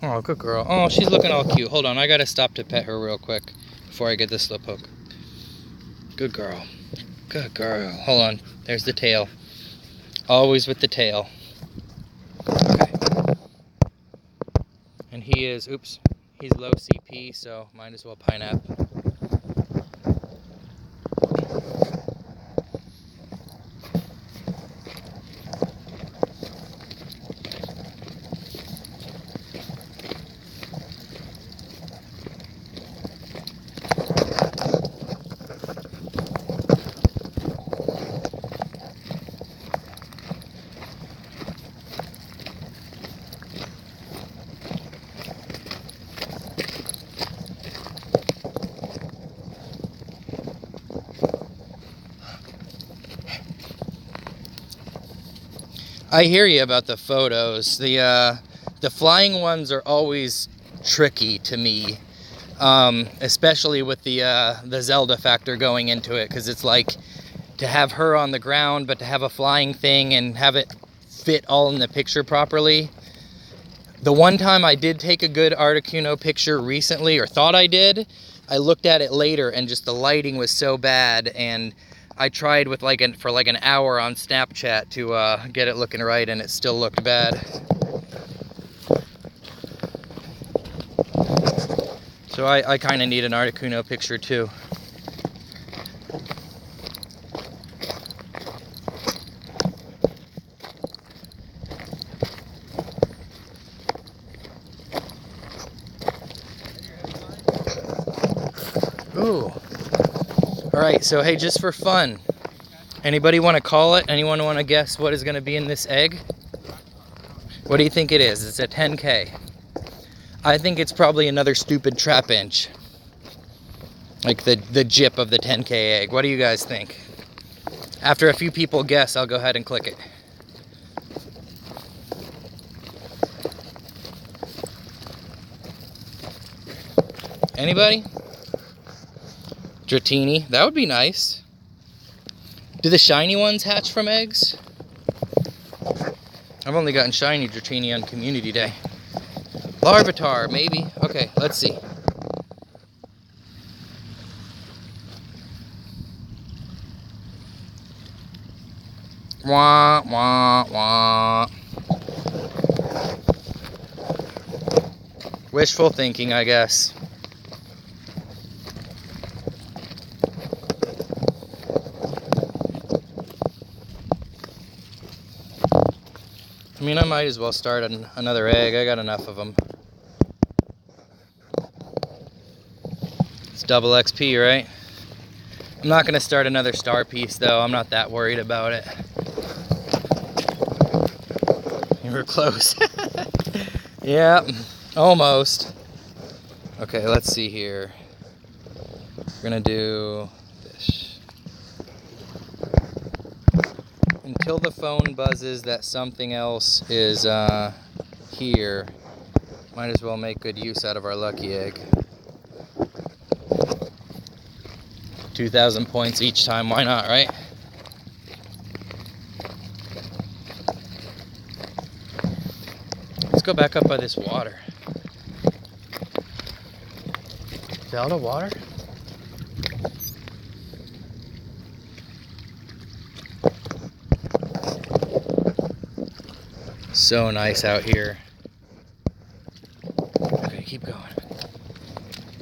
Oh, good girl. Oh, she's looking all cute. Hold on, I gotta stop to pet her real quick before I get the Slowpoke. Good girl. Good girl. Hold on. There's the tail. Always with the tail. Okay. And he is, oops, he's low CP, so might as well pineapple. I hear you about the photos. The flying ones are always tricky to me, especially with the Zelda factor going into it, because it's like to have her on the ground, but to have a flying thing and have it fit all in the picture properly. The one time I did take a good Articuno picture recently, or thought I did, I looked at it later and just the lighting was so bad, and I tried with for an hour on Snapchat to get it looking right, and it still looked bad. So I kind of need an Articuno picture too. Ooh. Alright, so hey, just for fun, anybody want to call it? Anyone want to guess what is going to be in this egg? What do you think it is? It's a 10K. I think it's probably another stupid trap inch. Like the jip of the 10K egg. What do you guys think? After a few people guess, I'll go ahead and click it. Anybody? Dratini, that would be nice. Do the shiny ones hatch from eggs? only gotten shiny Dratini on Community Day. Larvitar, maybe. Okay, let's see. Wah, wah, wah. Wishful thinking, I guess. I mean, I might as well start another egg. I got enough of them. It's double XP, right? I'm not going to start another star piece, though. I'm not that worried about it. You were close. Yeah, almost. Okay, let's see here. We're going to do this. Until the phone buzzes that something else is here, might as well make good use out of our lucky egg. 2,000 points each time, why not, right? Let's go back up by this water. Zelda water? So nice out here. Okay, keep going.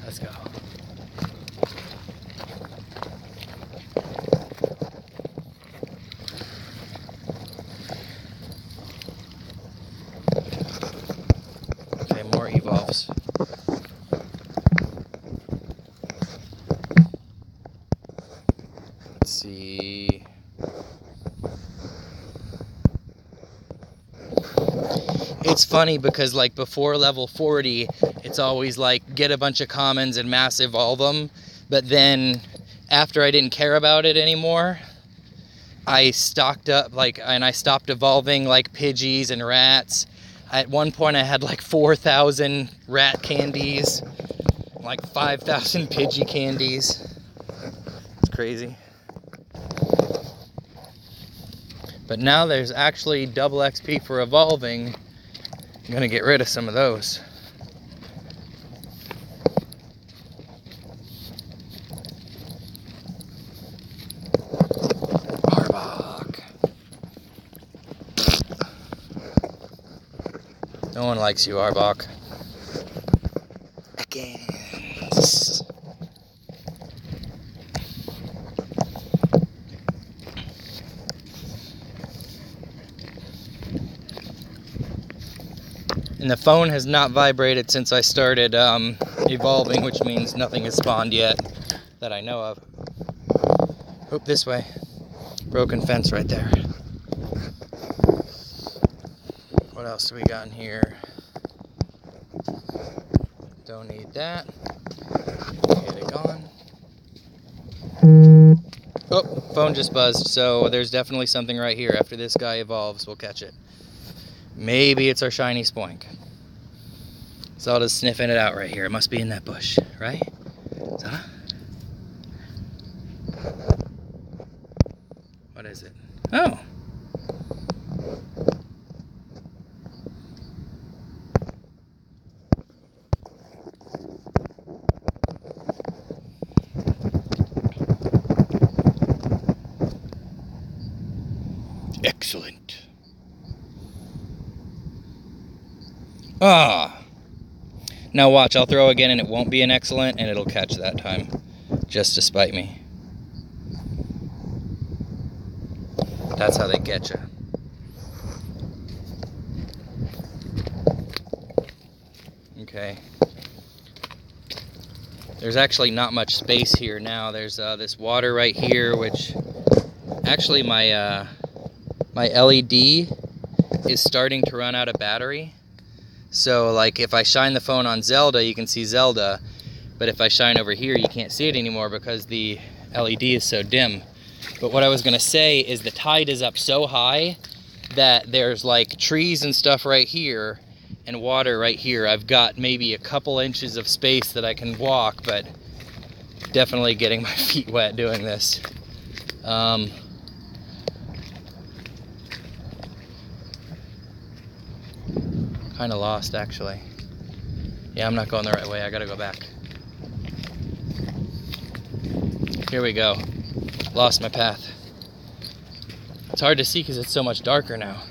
Let's go. Okay, more evolves. Let's see. It's funny because like before level 40, it's always like get a bunch of commons and mass evolve them. But then after I didn't care about it anymore, I stocked up and I stopped evolving like Pidgeys and rats. At one point I had like 4,000 rat candies, like 5,000 Pidgey candies. It's crazy. But now there's actually double XP for evolving. I'm gonna get rid of some of those. Arbok. No one likes you, Arbok. Again. And the phone has not vibrated since I started evolving, which means nothing has spawned yet that I know of. Oop, this way. Broken fence right there. What else do we got in here? Don't need that. Get it gone. Oh, phone just buzzed, so there's definitely something right here. After this guy evolves, we'll catch it. Maybe it's our shiny spoink. Zelda's sniffing it out right here. It must be in that bush, right? Zelda? What is it? Oh! Excellent. Ah! Now watch, I'll throw again and it won't be an excellent, and it'll catch that time. Just to spite me. That's how they get you. Okay. There's actually not much space here now. There's this water right here, which actually my LED is starting to run out of battery. So like if I shine the phone on Zelda, you can see Zelda, but if I shine over here, you can't see it anymore because the LED is so dim. But what I was gonna say is the tide is up so high that there's like trees and stuff right here and water right here. I've got maybe a couple inches of space that I can walk, but definitely getting my feet wet doing this. Kind of lost, actually. Yeah, I'm not going the right way. I gotta go back. Here we go. Lost my path. It's hard to see because it's so much darker now.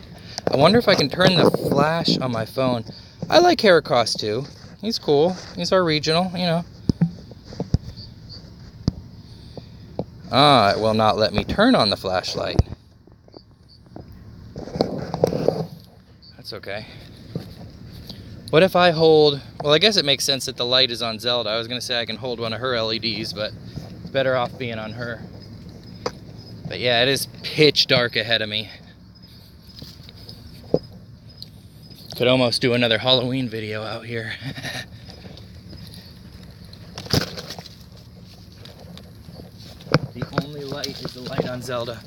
I wonder if I can turn the flash on my phone. I like Heracross too. He's cool. He's our regional, you know. Ah, it will not let me turn on the flashlight. That's okay. What if I hold... Well, I guess it makes sense that the light is on Zelda. I was going to say I can hold one of her LEDs, but it's better off being on her. But yeah, it is pitch dark ahead of me. Could almost do another Halloween video out here. The only light is the light on Zelda.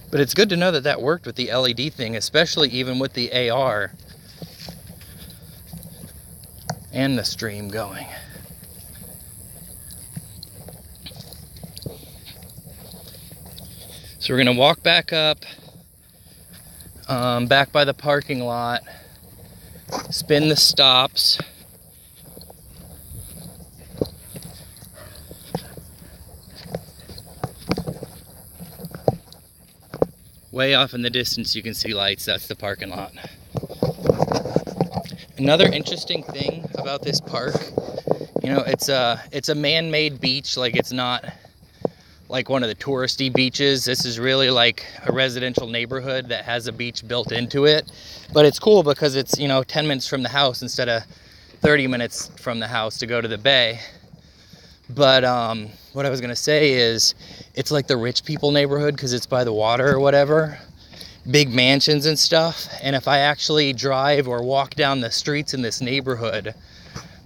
But it's good to know that that worked with the LED thing, especially even with the AR and the stream going. So we're gonna walk back up, back by the parking lot, spin the stops. Way off in the distance you can see lights, that's the parking lot. Another interesting thing about this park, you know, it's a man-made beach. Like, it's not like one of the touristy beaches. This is really like a residential neighborhood that has a beach built into it. But it's cool because it's, you know, 10 minutes from the house instead of 30 minutes from the house to go to the bay. But what I was gonna say is it's like the rich people neighborhood because it's by the water or whatever. Big mansions and stuff. And if I actually drive or walk down the streets in this neighborhood,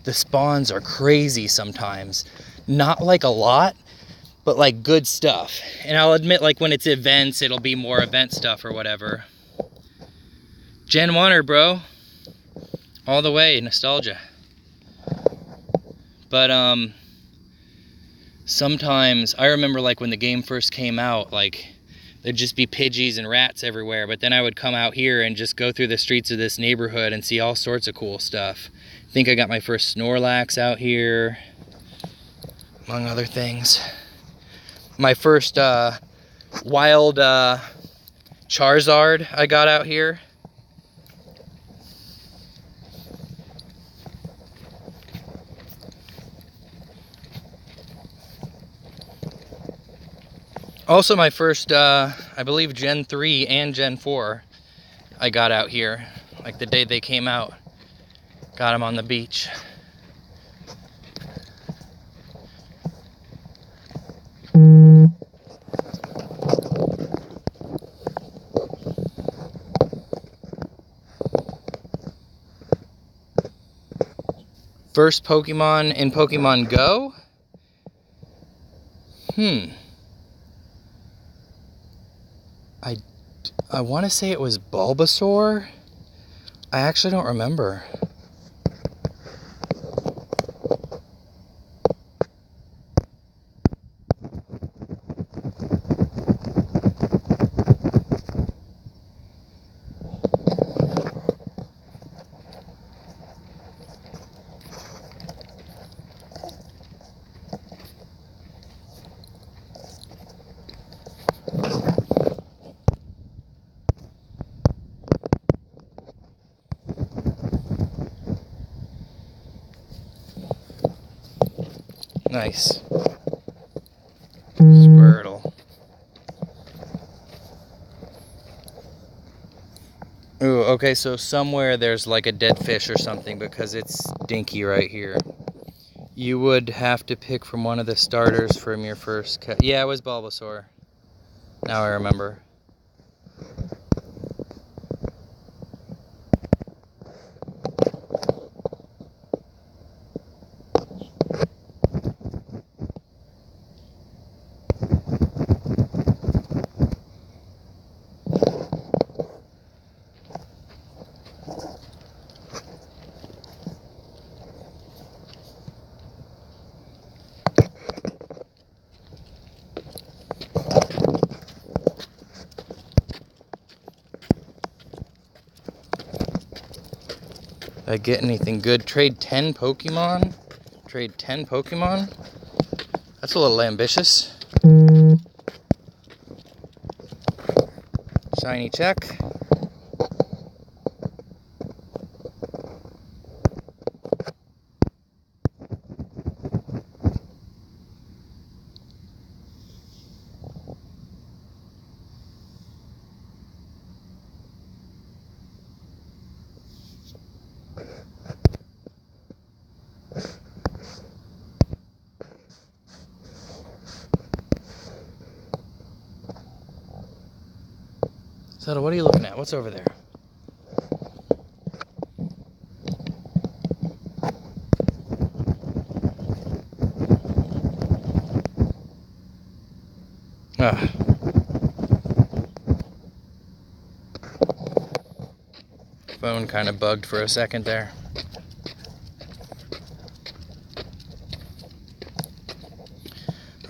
the spawns are crazy sometimes. Not like a lot, but like good stuff. And I'll admit, like when it's events, it'll be more event stuff or whatever. Gen 1er, bro. All the way, nostalgia. But sometimes, I remember like when the game first came out, like there'd just be Pidgeys and rats everywhere. But then I would come out here and just go through the streets of this neighborhood and see all sorts of cool stuff. I think I got my first Snorlax out here, among other things. My first wild Charizard I got out here. Also my first, I believe Gen 3 and Gen 4 I got out here. Like the day they came out. Got them on the beach. First Pokemon in Pokemon GO? I want to say it was Bulbasaur. I actually don't remember. Nice. Squirtle. Ooh, okay, so somewhere there's like a dead fish or something because it's dinky right here. You would have to pick from one of the starters from your first cat. Yeah, it was Bulbasaur. Now I remember. Did I get anything good? Trade 10 Pokemon? Trade 10 Pokemon? That's a little ambitious. Shiny check. Zelda, what are you looking at? What's over there? Ah. Phone kind of bugged for a second there.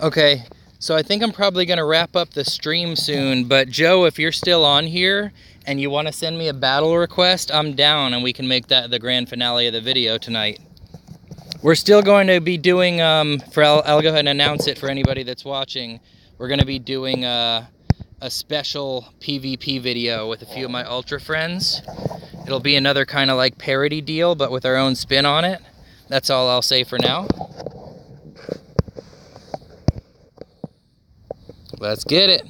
Okay, so I think I'm probably going to wrap up the stream soon, but Joe, if you're still on here and you want to send me a battle request, I'm down and we can make that the grand finale of the video tonight. We're still going to be doing, I'll go ahead and announce it for anybody that's watching. We're going to be doing a special PvP video with a few of my Ultra friends. It'll be another kind of like parody deal, but with our own spin on it. That's all I'll say for now. Let's get it.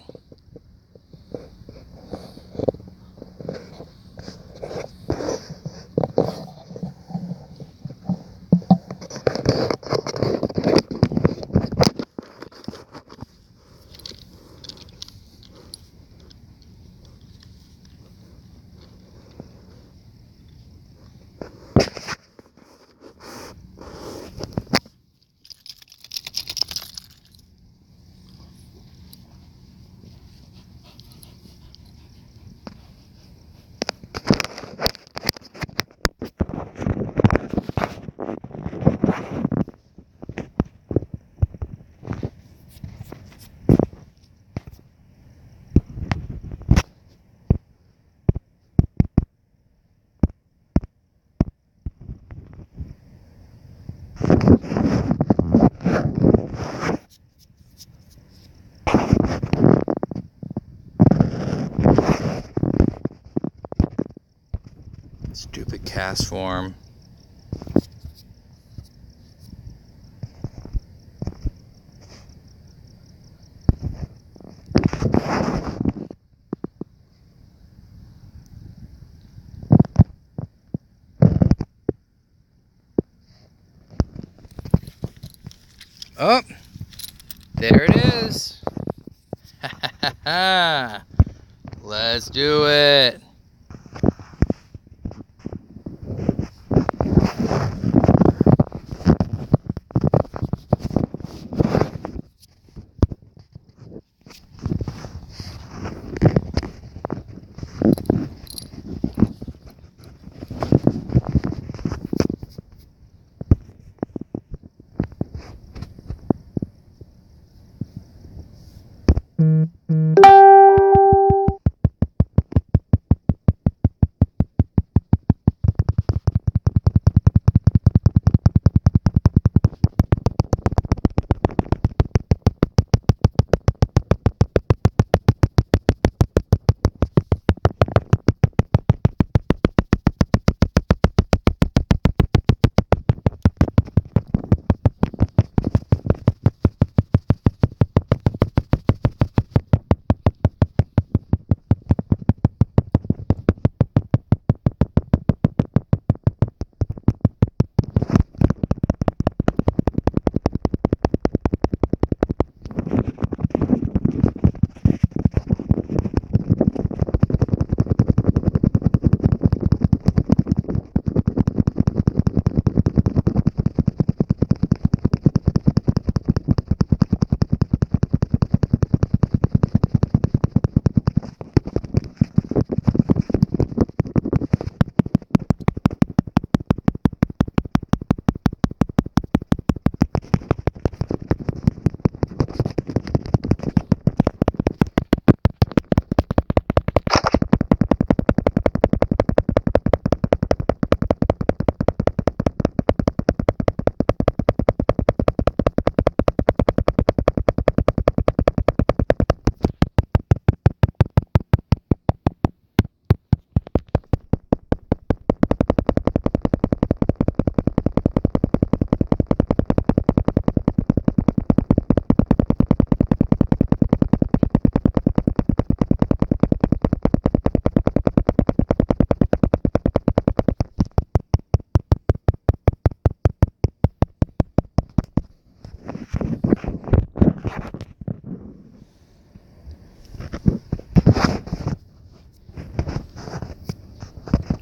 Stupid cast form. Oh, there it is. Ha ha ha ha. Let's do it.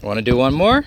Want to do one more?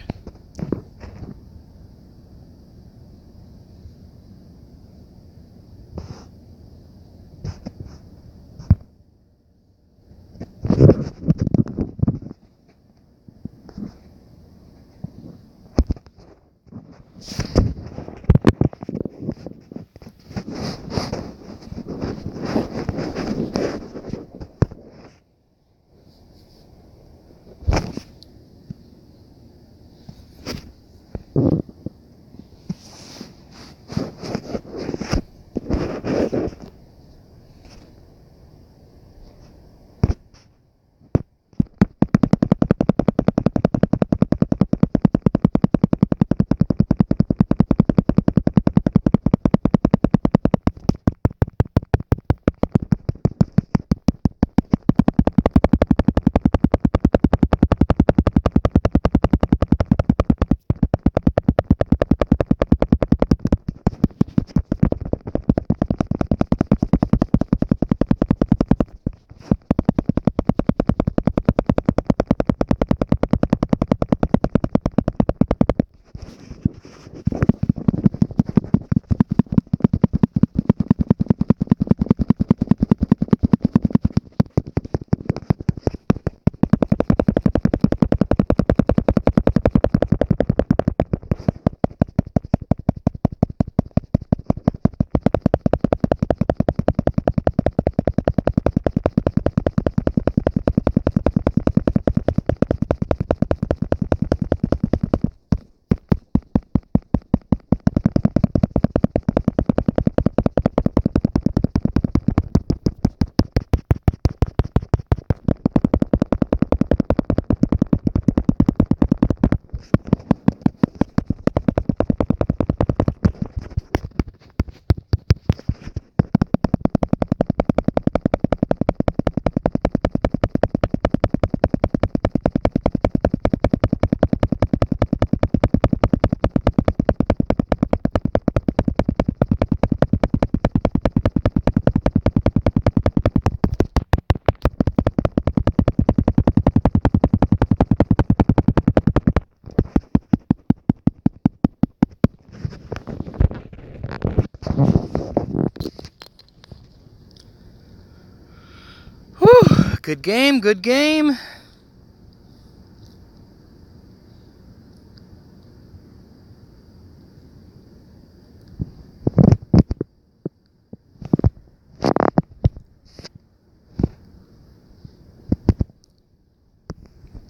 Whew, good game, good game.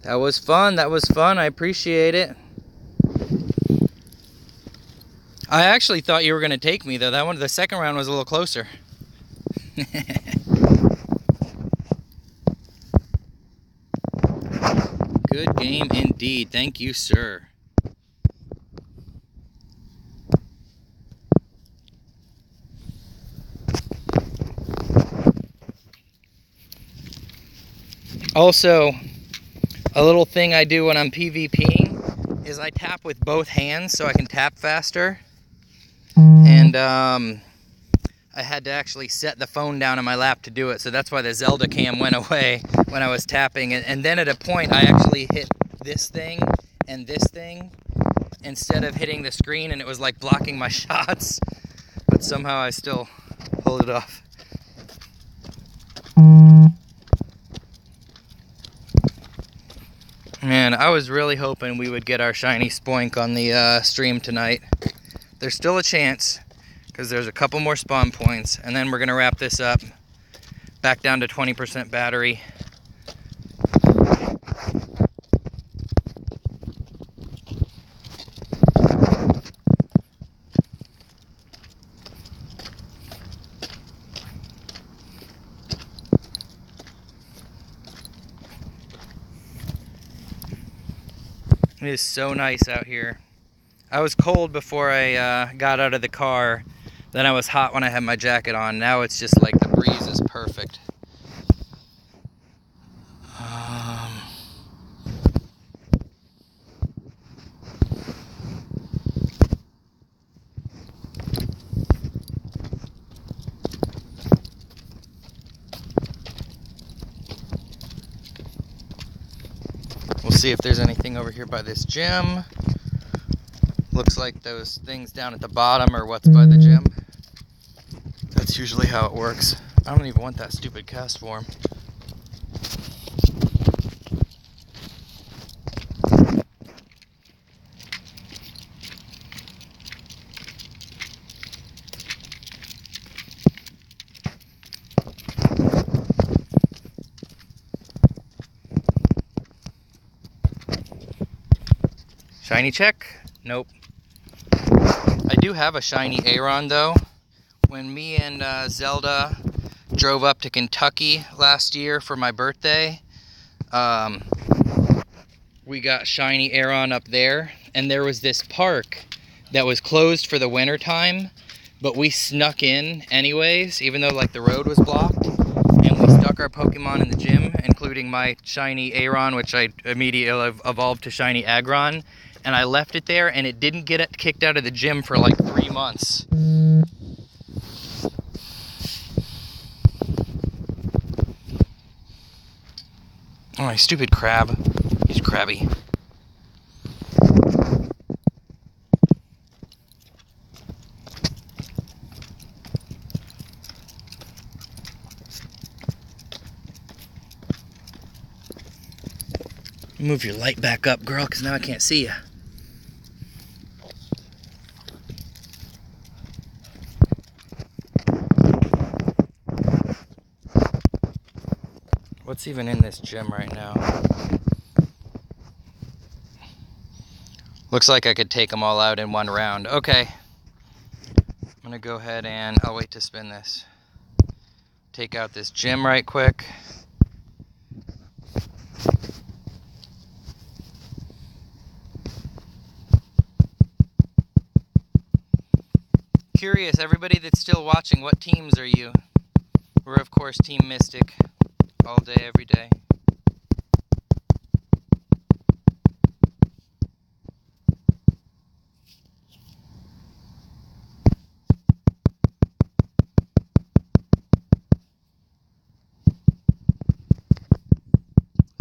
That was fun, that was fun, I appreciate it. I actually thought you were going to take me though. That one, the second round was a little closer. Good game indeed. Thank you, sir. Also, a little thing I do when I'm PvPing is I tap with both hands so I can tap faster. And I had to actually set the phone down in my lap to do it, so that's why the Zelda cam went away when I was tapping. And then at a point I actually hit this thing and this thing instead of hitting the screen, and it was like blocking my shots, but somehow I still pulled it off. Man, I was really hoping we would get our shiny Spoink on the stream tonight. There's still a chance, because there's a couple more spawn points, and then we're going to wrap this up, back down to 20% battery. It is so nice out here. I was cold before I got out of the car. Then I was hot when I had my jacket on. Now it's just like the breeze is perfect. We'll see if there's anything over here by this gym. Looks like those things down at the bottom are what's by the gym. That's usually how it works. I don't even want that stupid cast form. Shiny check? Nope. I do have a shiny Aron though. When me and Zelda drove up to Kentucky last year for my birthday, we got shiny Aron up there, and there was this park that was closed for the winter time, but we snuck in anyways, even though like the road was blocked, and we stuck our Pokemon in the gym, including my shiny Aron, which I immediately evolved to shiny Aggron, and I left it there, and it didn't get kicked out of the gym for like 3 months. Oh, my stupid crab. He's crabby. Move your light back up, girl, because now I can't see you. What's even in this gym right now? Looks like I could take them all out in one round. Okay. I'm gonna go ahead and I'll wait to spin this. Take out this gym right quick. Curious, everybody that's still watching, what teams are you? We're of course Team Mystic. All day, every day.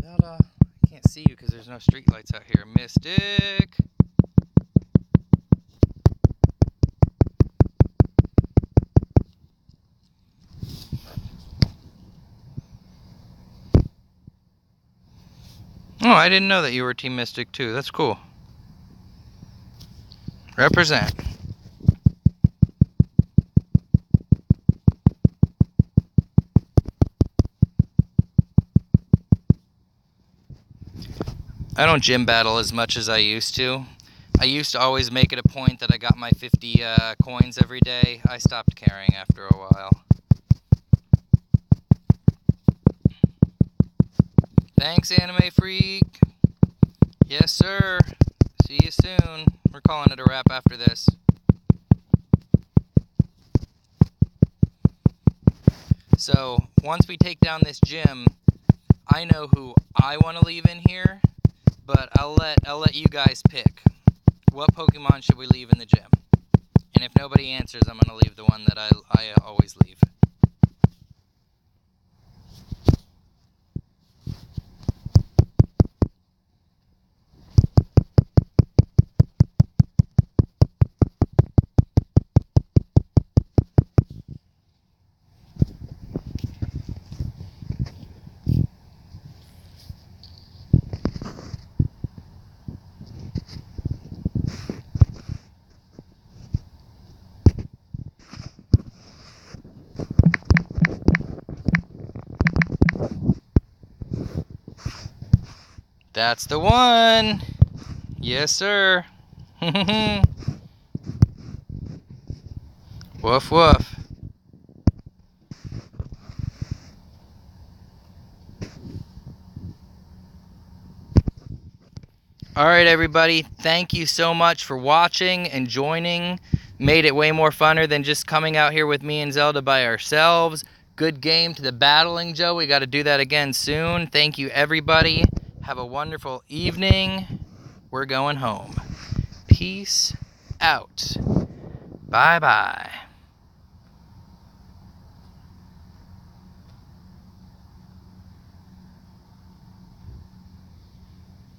Without, I can't see you because there's no street lights out here. Mystic! Oh, I didn't know that you were Team Mystic too. That's cool. Represent. I don't gym battle as much as I used to. I used to always make it a point that I got my 50 coins every day. I stopped caring after a while. Thanks, Anime Freak. Yes, sir. See you soon. We're calling it a wrap after this. So, once we take down this gym, I know who I want to leave in here, but I'll let you guys pick. What Pokemon should we leave in the gym? And if nobody answers, I'm going to leave the one that I always leave. That's the one. Yes, sir. Woof, woof. All right, everybody. Thank you so much for watching and joining. Made it way more funner than just coming out here with me and Zelda by ourselves. Good game to the battling, Joe. We got to do that again soon. Thank you, everybody. Have a wonderful evening. We're going home. Peace out. Bye-bye.